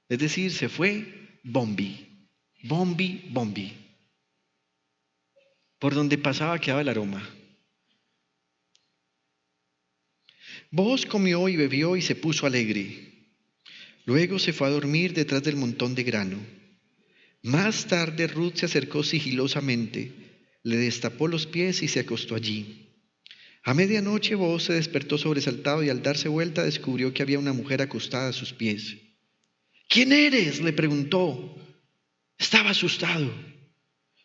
S2: Es decir, se fue bombi. Por donde pasaba quedaba el aroma. Booz comió y bebió y se puso alegre. Luego se fue a dormir detrás del montón de grano. Más tarde Ruth se acercó sigilosamente, le destapó los pies y se acostó allí. A medianoche Booz se despertó sobresaltado y al darse vuelta descubrió que había una mujer acostada a sus pies. ¿Quién eres?, le preguntó. Estaba asustado.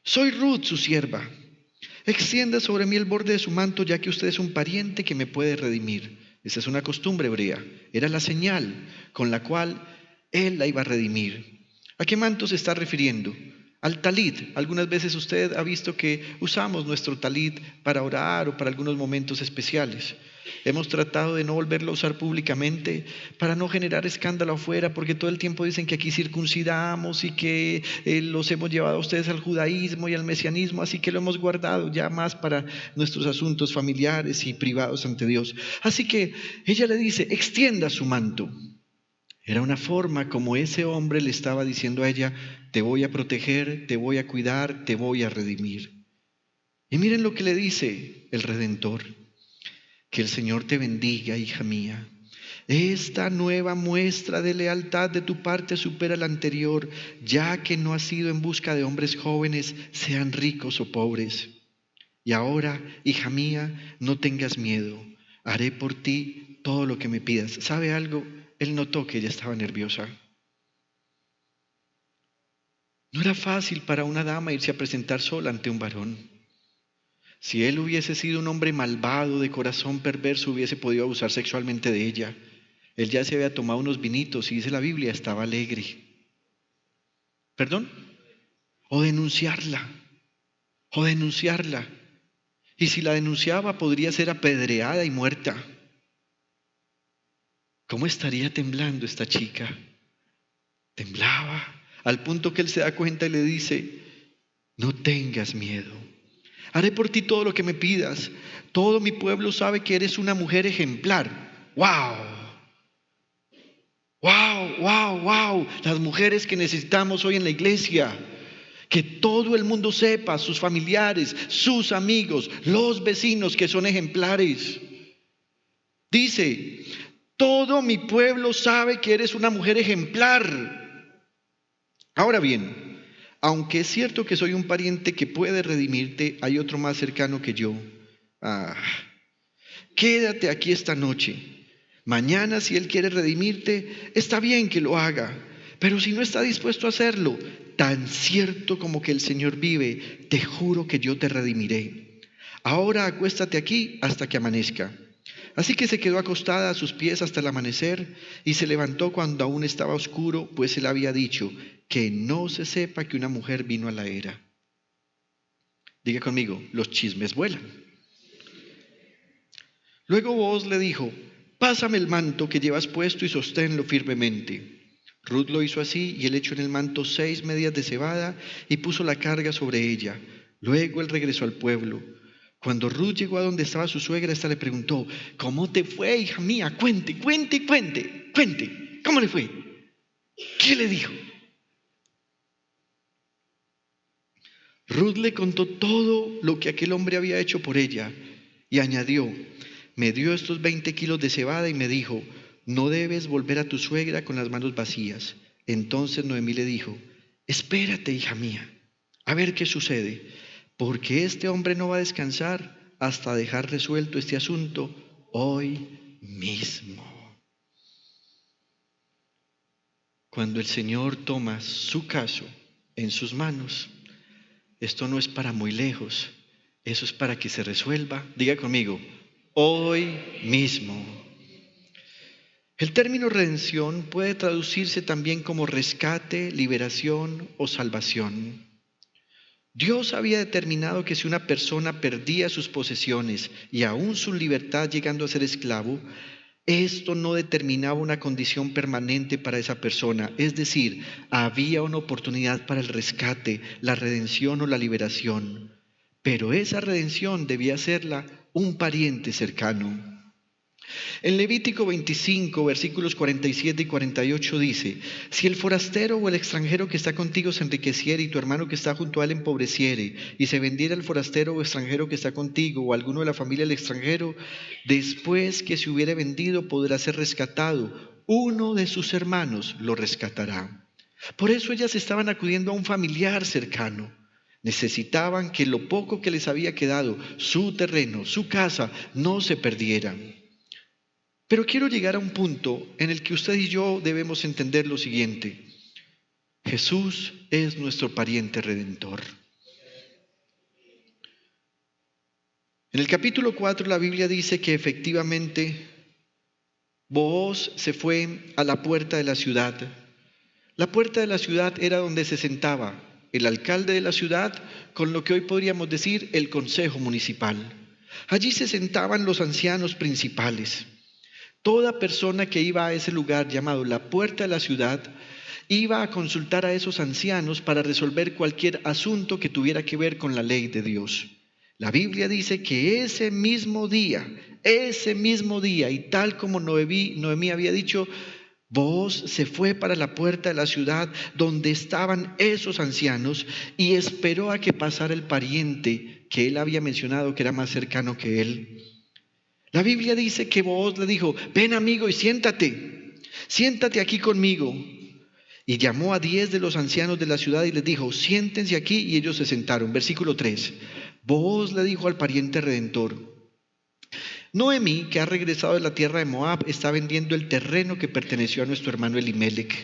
S2: Soy Ruth, su sierva. Extienda sobre mí el borde de su manto, ya que usted es un pariente que me puede redimir. Esa es una costumbre hebrea. Era la señal con la cual él la iba a redimir. ¿A qué manto se está refiriendo? Al talit. Algunas veces usted ha visto que usamos nuestro talit para orar o para algunos momentos especiales. Hemos tratado de no volverlo a usar públicamente para no generar escándalo afuera, porque todo el tiempo dicen que aquí circuncidamos y que los hemos llevado a ustedes al judaísmo y al mesianismo, así que lo hemos guardado ya más para nuestros asuntos familiares y privados ante Dios. Así que ella le dice, extienda su manto. Era una forma como ese hombre le estaba diciendo a ella, te voy a proteger, te voy a cuidar, te voy a redimir. Y miren lo que le dice el Redentor. Que el Señor te bendiga, hija mía. Esta nueva muestra de lealtad de tu parte supera la anterior, ya que no has ido en busca de hombres jóvenes, sean ricos o pobres. Y ahora, hija mía, no tengas miedo. Haré por ti todo lo que me pidas. ¿Sabe algo? Él notó que ella estaba nerviosa. No era fácil para una dama irse a presentar sola ante un varón. Si él hubiese sido un hombre malvado, de corazón perverso, hubiese podido abusar sexualmente de ella. Él ya se había tomado unos vinitos y dice la Biblia, estaba alegre. ¿Perdón? O denunciarla. Y si la denunciaba, podría ser apedreada y muerta. ¿Cómo estaría temblando esta chica? Temblaba, al punto que él se da cuenta y le dice, no tengas miedo. Haré por ti todo lo que me pidas. Todo mi pueblo sabe que eres una mujer ejemplar. ¡Wow! Las mujeres que necesitamos hoy en la iglesia. Que todo el mundo sepa, sus familiares, sus amigos, los vecinos que son ejemplares. Dice, todo mi pueblo sabe que eres una mujer ejemplar. Ahora bien, aunque es cierto que soy un pariente que puede redimirte, hay otro más cercano que yo. Quédate aquí esta noche. Mañana, si él quiere redimirte, está bien que lo haga. Pero si no está dispuesto a hacerlo, tan cierto como que el Señor vive, te juro que yo te redimiré. Ahora acuéstate aquí hasta que amanezca. Así que se quedó acostada a sus pies hasta el amanecer y se levantó cuando aún estaba oscuro, pues él había dicho que no se sepa que una mujer vino a la era. Diga conmigo, los chismes vuelan. Luego Booz le dijo, pásame el manto que llevas puesto y sosténlo firmemente. Ruth lo hizo así y él echó en el manto 6 medias de cebada y puso la carga sobre ella. Luego él regresó al pueblo. Cuando Ruth llegó a donde estaba su suegra, ésta le preguntó, ¿cómo te fue, hija mía? Cuente. ¿Cómo le fue? ¿Qué le dijo? Ruth le contó todo lo que aquel hombre había hecho por ella y añadió, me dio estos 20 kilos de cebada y me dijo, no debes volver a tu suegra con las manos vacías. Entonces Noemí le dijo, espérate, hija mía, a ver qué sucede, porque este hombre no va a descansar hasta dejar resuelto este asunto hoy mismo. Cuando el Señor toma su caso en sus manos, esto no es para muy lejos, eso es para que se resuelva, diga conmigo, hoy mismo. El término redención puede traducirse también como rescate, liberación o salvación. Dios había determinado que si una persona perdía sus posesiones y aún su libertad llegando a ser esclavo, esto no determinaba una condición permanente para esa persona, es decir, había una oportunidad para el rescate, la redención o la liberación, pero esa redención debía serla un pariente cercano. En Levítico 25, versículos 47 y 48 dice: si el forastero o el extranjero que está contigo se enriqueciere y tu hermano que está junto a él empobreciere, y se vendiera el forastero o extranjero que está contigo o alguno de la familia del extranjero, después que se hubiere vendido podrá ser rescatado, uno de sus hermanos lo rescatará. Por eso ellas estaban acudiendo a un familiar cercano. Necesitaban que lo poco que les había quedado, su terreno, su casa, no se perdiera. Pero quiero llegar a un punto en el que usted y yo debemos entender lo siguiente: Jesús es nuestro pariente redentor. En el capítulo 4 la Biblia dice que efectivamente Booz se fue a la puerta de la ciudad. La puerta de la ciudad era donde se sentaba el alcalde de la ciudad con lo que hoy podríamos decir el consejo municipal. Allí se sentaban los ancianos principales. Toda persona que iba a ese lugar llamado la puerta de la ciudad iba a consultar a esos ancianos para resolver cualquier asunto que tuviera que ver con la ley de Dios. La Biblia dice que ese mismo día, y tal como Noemí había dicho, Booz se fue para la puerta de la ciudad donde estaban esos ancianos y esperó a que pasara el pariente que él había mencionado que era más cercano que él. La Biblia dice que Booz le dijo: ven amigo y siéntate aquí conmigo. Y llamó a 10 de los ancianos de la ciudad y les dijo: siéntense aquí, y ellos se sentaron. Versículo 3. Booz le dijo al pariente redentor: Noemí, que ha regresado de la tierra de Moab, está vendiendo el terreno que perteneció a nuestro hermano Elimelec.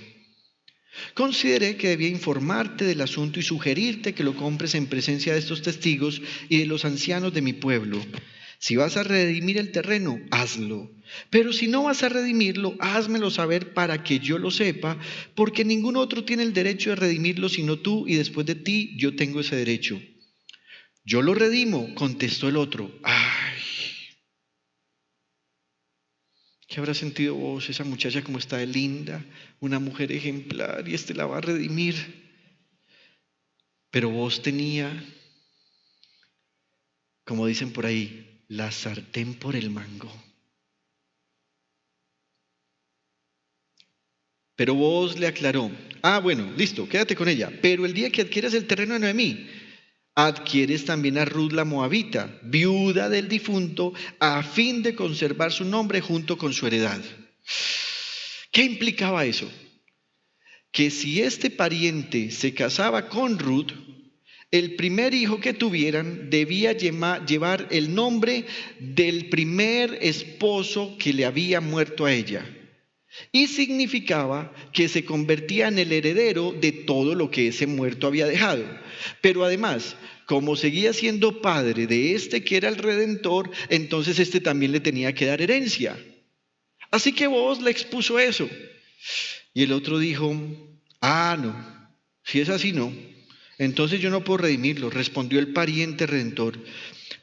S2: Consideré que debía informarte del asunto y sugerirte que lo compres en presencia de estos testigos y de los ancianos de mi pueblo. Si vas a redimir el terreno, hazlo. Pero si no vas a redimirlo, házmelo saber para que yo lo sepa, porque ningún otro tiene el derecho de redimirlo sino tú, y después de ti yo tengo ese derecho. Yo lo redimo, contestó el otro. Ay, ¿qué habrá sentido vos? Esa muchacha como está de linda, una mujer ejemplar, y la va a redimir. Pero vos tenía, como dicen por ahí, la sartén por el mango. Pero Booz le aclaró: bueno, listo, quédate con ella. Pero el día que adquieras el terreno de Noemí, adquieres también a Ruth la Moabita, viuda del difunto, a fin de conservar su nombre junto con su heredad. ¿Qué implicaba eso? Que si este pariente se casaba con Ruth, el primer hijo que tuvieran debía llevar el nombre del primer esposo que le había muerto a ella. Y significaba que se convertía en el heredero de todo lo que ese muerto había dejado. Pero además, como seguía siendo padre de este que era el redentor, entonces este también le tenía que dar herencia. Así que Booz le expuso eso. Y el otro dijo: no, si es así no. Entonces yo no puedo redimirlo, respondió el pariente redentor,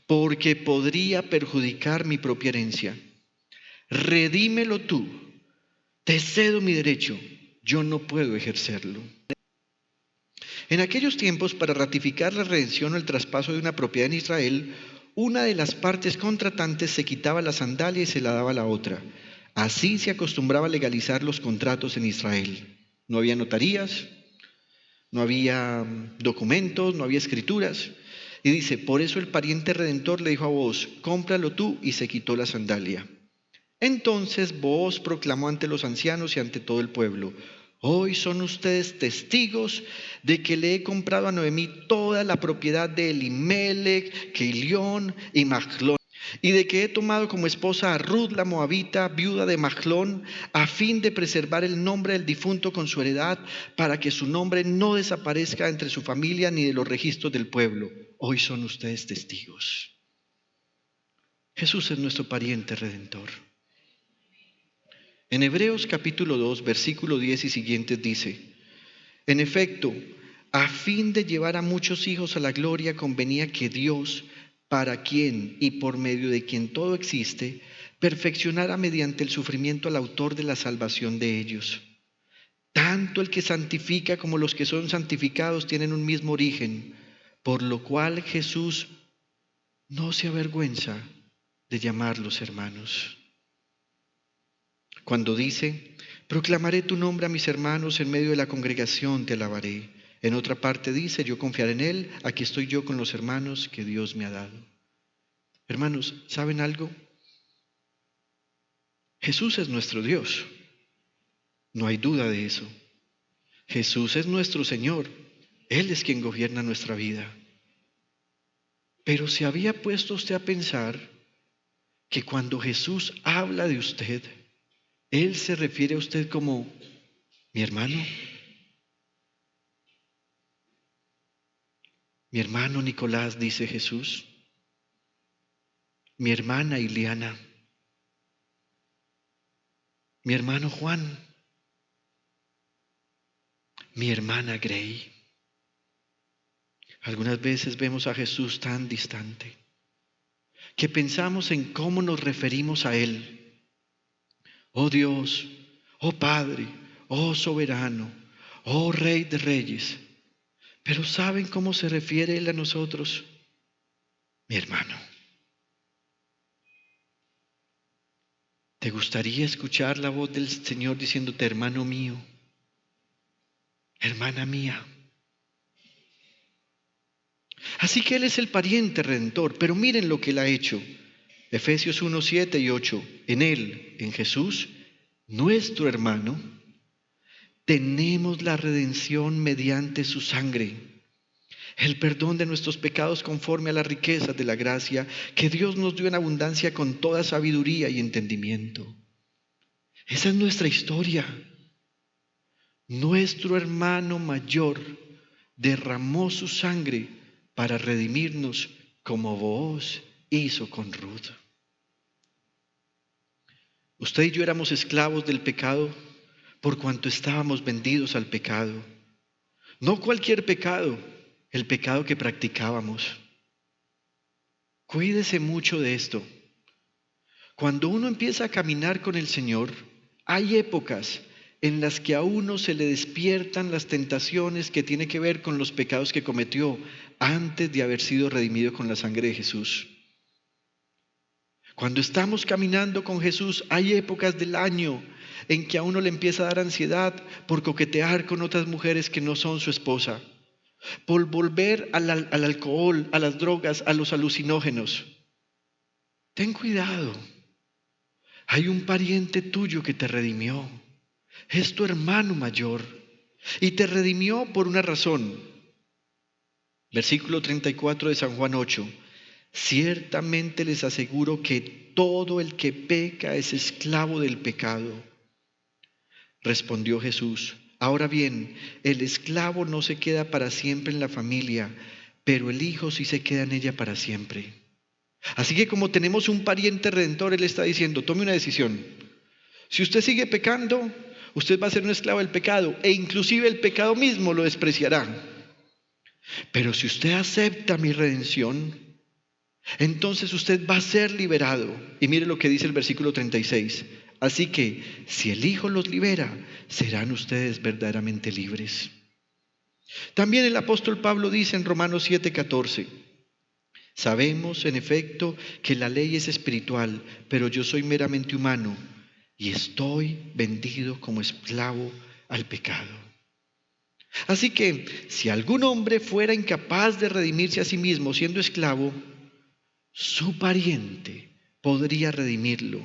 S2: porque podría perjudicar mi propia herencia. Redímelo tú, te cedo mi derecho, yo no puedo ejercerlo. En aquellos tiempos, para ratificar la redención o el traspaso de una propiedad en Israel, una de las partes contratantes se quitaba la sandalia y se la daba a la otra. Así se acostumbraba a legalizar los contratos en Israel. No había notarías, no había documentos, no había escrituras. Y dice: por eso el pariente redentor le dijo a Booz: cómpralo tú, y se quitó la sandalia. Entonces Booz proclamó ante los ancianos y ante todo el pueblo: hoy son ustedes testigos de que le he comprado a Noemí toda la propiedad de Elimelec, Quilión y Mahlón, y de que he tomado como esposa a Ruth la Moabita, viuda de Mahlón, a fin de preservar el nombre del difunto con su heredad, para que su nombre no desaparezca entre su familia ni de los registros del pueblo. Hoy son ustedes testigos. Jesús es nuestro pariente redentor. En Hebreos capítulo 2, versículo 10 y siguientes dice: en efecto, a fin de llevar a muchos hijos a la gloria, convenía que Dios, para quien y por medio de quien todo existe, perfeccionara mediante el sufrimiento al autor de la salvación de ellos. Tanto el que santifica como los que son santificados tienen un mismo origen, por lo cual Jesús no se avergüenza de llamarlos hermanos. Cuando dice: proclamaré tu nombre a mis hermanos, en medio de la congregación te alabaré. En otra parte dice: yo confiaré en Él, aquí estoy yo con los hermanos que Dios me ha dado. Hermanos, ¿saben algo? Jesús es nuestro Dios, no hay duda de eso. Jesús es nuestro Señor, Él es quien gobierna nuestra vida. Pero ¿se había puesto usted a pensar que cuando Jesús habla de usted, Él se refiere a usted como mi hermano? Mi hermano Nicolás, dice Jesús. Mi hermana Iliana. Mi hermano Juan. Mi hermana Grey. Algunas veces vemos a Jesús tan distante que pensamos en cómo nos referimos a Él. Oh Dios, oh Padre, oh Soberano, oh Rey de Reyes. Pero ¿saben cómo se refiere Él a nosotros? Mi hermano. ¿Te gustaría escuchar la voz del Señor diciéndote: hermano mío, hermana mía? Así que Él es el pariente redentor, pero miren lo que Él ha hecho. Efesios 1, 7 y 8. En Él, en Jesús, nuestro hermano, tenemos la redención mediante su sangre, el perdón de nuestros pecados conforme a las riquezas de la gracia que Dios nos dio en abundancia con toda sabiduría y entendimiento. Esa es nuestra historia. Nuestro hermano mayor derramó su sangre para redimirnos, como Booz hizo con Ruth. Usted y yo éramos esclavos del pecado por cuanto estábamos vendidos al pecado. No cualquier pecado, el pecado que practicábamos. Cuídese mucho de esto. Cuando uno empieza a caminar con el Señor, hay épocas en las que a uno se le despiertan las tentaciones que tienen que ver con los pecados que cometió antes de haber sido redimido con la sangre de Jesús. Cuando estamos caminando con Jesús, hay épocas del año en que a uno le empieza a dar ansiedad por coquetear con otras mujeres que no son su esposa, por volver al alcohol, a las drogas, a los alucinógenos. Ten cuidado. Hay un pariente tuyo que te redimió. Es tu hermano mayor y te redimió por una razón. Versículo 34 de San Juan 8. Ciertamente les aseguro que todo el que peca es esclavo del pecado. Respondió Jesús: ahora bien, el esclavo no se queda para siempre en la familia, pero el hijo sí se queda en ella para siempre. Así que como tenemos un pariente redentor, Él está diciendo: tome una decisión. Si usted sigue pecando, usted va a ser un esclavo del pecado e inclusive el pecado mismo lo despreciará. Pero si usted acepta mi redención, entonces usted va a ser liberado. Y mire lo que dice el versículo 36. Así que si el Hijo los libera, serán ustedes verdaderamente libres. También el apóstol Pablo dice en Romanos 7:14. Sabemos, en efecto, que la ley es espiritual, pero yo soy meramente humano y estoy vendido como esclavo al pecado. Así que, si algún hombre fuera incapaz de redimirse a sí mismo siendo esclavo, su pariente podría redimirlo.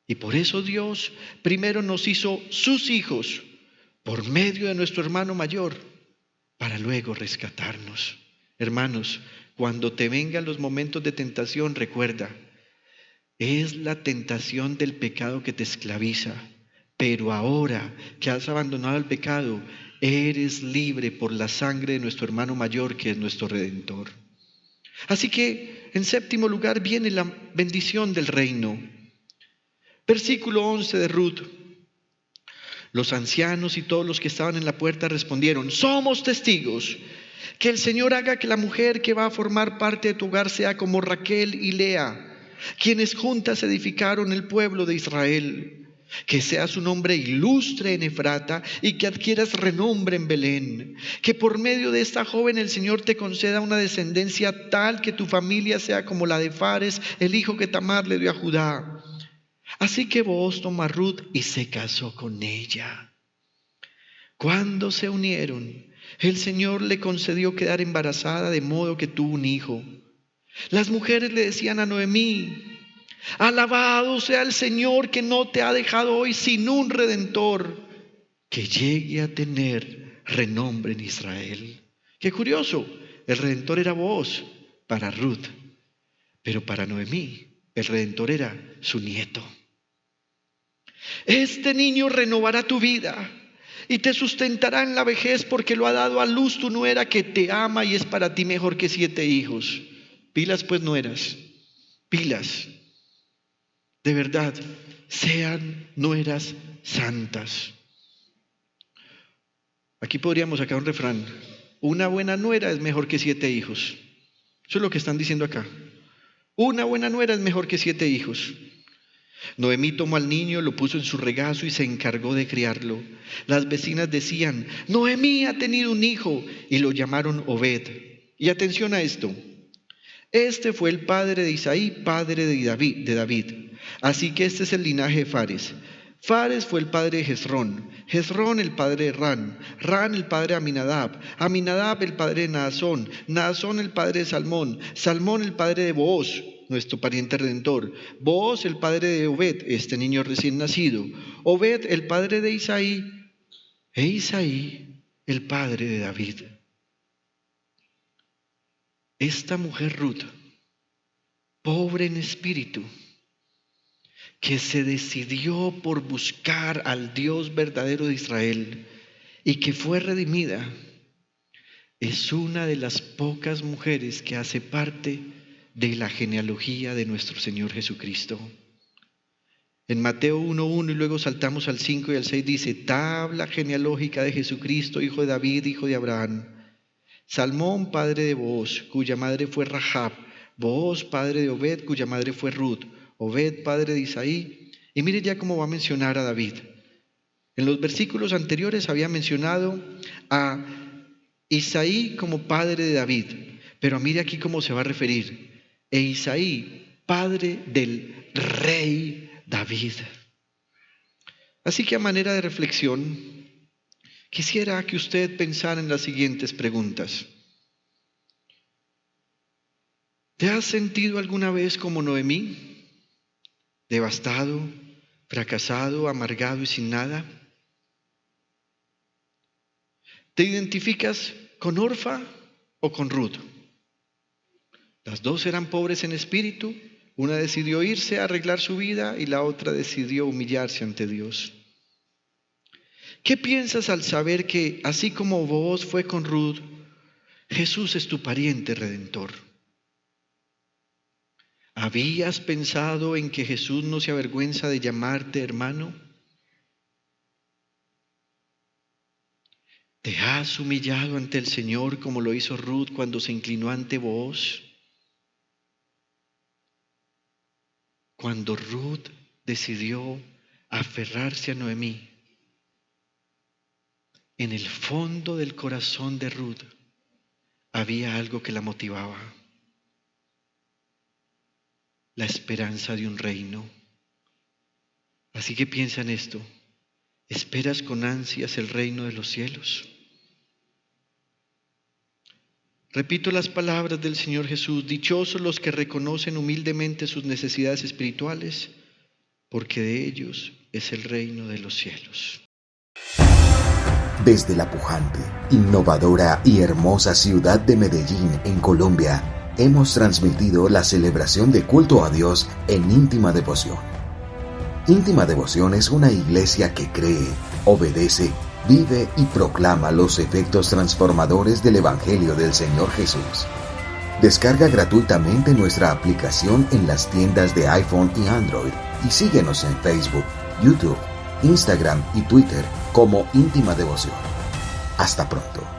S2: Y por eso Dios primero nos hizo sus hijos por medio de nuestro hermano mayor, para luego rescatarnos. Hermanos, cuando te vengan los momentos de tentación, recuerda, es la tentación del pecado que te esclaviza, pero ahora que has abandonado el pecado, eres libre por la sangre de nuestro hermano mayor, que es nuestro Redentor. Así que, en séptimo lugar, viene la bendición del reino. Versículo 11 de Ruth. Los ancianos y todos los que estaban en la puerta respondieron: somos testigos. Que el Señor haga que la mujer que va a formar parte de tu hogar sea como Raquel y Lea, quienes juntas edificaron el pueblo de Israel. Que sea su nombre ilustre en Efrata y que adquieras renombre en Belén. Que por medio de esta joven el Señor te conceda una descendencia tal que tu familia sea como la de Fares, el hijo que Tamar le dio a Judá. Así que Booz tomó a Ruth y se casó con ella. Cuando se unieron, el Señor le concedió quedar embarazada, de modo que tuvo un hijo. Las mujeres le decían a Noemí: alabado sea el Señor que no te ha dejado hoy sin un redentor, que llegue a tener renombre en Israel. Qué curioso, el redentor era Booz para Ruth, pero para Noemí el redentor era su nieto. Este niño renovará tu vida y te sustentará en la vejez, porque lo ha dado a luz tu nuera, que te ama y es para ti mejor que 7 hijos. Pilas pues, nueras, pilas. De verdad, sean nueras santas. Aquí podríamos sacar un refrán: una buena nuera es mejor que 7 hijos. Eso es lo que están diciendo acá. Una buena nuera es mejor que 7 hijos. Noemí tomó al niño, lo puso en su regazo y se encargó de criarlo. Las vecinas decían: Noemí ha tenido un hijo, y lo llamaron Obed. Y atención a esto: este fue el padre de Isaí, padre de David. Así que este es el linaje de Fares. Fares fue el padre de Jezrón, Jezrón el padre de Ran, Ran el padre de Aminadab, Aminadab el padre de Naasón, Naasón el padre de Salmón, Salmón el padre de Booz, nuestro pariente redentor, Booz el padre de Obed, este niño recién nacido, Obed el padre de Isaí, e Isaí el padre de David. Esta mujer Ruth, pobre en espíritu, que se decidió por buscar al Dios verdadero de Israel y que fue redimida, es una de las pocas mujeres que hace parte de la genealogía de nuestro Señor Jesucristo. En Mateo 1:1 y luego saltamos al 5 y al 6 dice: tabla genealógica de Jesucristo, hijo de David, hijo de Abraham. Salmón, padre de Booz, cuya madre fue Rahab. Booz, padre de Obed, cuya madre fue Ruth. Obed, padre de Isaí. Y mire ya cómo va a mencionar a David. En los versículos anteriores había mencionado a Isaí como padre de David, pero mire aquí cómo se va a referir: e Isaí, padre del rey David. Así que, a manera de reflexión, quisiera que usted pensara en las siguientes preguntas. ¿Te has sentido alguna vez como Noemí? Devastado, fracasado, amargado y sin nada. ¿Te identificas con Orfa o con Ruth? Las dos eran pobres en espíritu. Una decidió irse a arreglar su vida y la otra decidió humillarse ante Dios. ¿Qué piensas al saber que, así como Booz fue con Ruth, Jesús es tu pariente redentor? ¿Habías pensado en que Jesús no se avergüenza de llamarte hermano? ¿Te has humillado ante el Señor como lo hizo Ruth cuando se inclinó ante Booz? Cuando Ruth decidió aferrarse a Noemí, en el fondo del corazón de Ruth había algo que la motivaba: la esperanza de un reino. Así que piensa en esto: ¿esperas con ansias el reino de los cielos? Repito las palabras del Señor Jesús: dichosos los que reconocen humildemente sus necesidades espirituales, porque de ellos es el reino de los cielos.
S1: Desde la pujante, innovadora y hermosa ciudad de Medellín, en Colombia, hemos transmitido la celebración de culto a Dios en íntima devoción. Íntima Devoción es una iglesia que cree, obedece, vive y proclama los efectos transformadores del Evangelio del Señor Jesús. Descarga gratuitamente nuestra aplicación en las tiendas de iPhone y Android y síguenos en Facebook, YouTube, Instagram y Twitter como Íntima Devoción. Hasta pronto.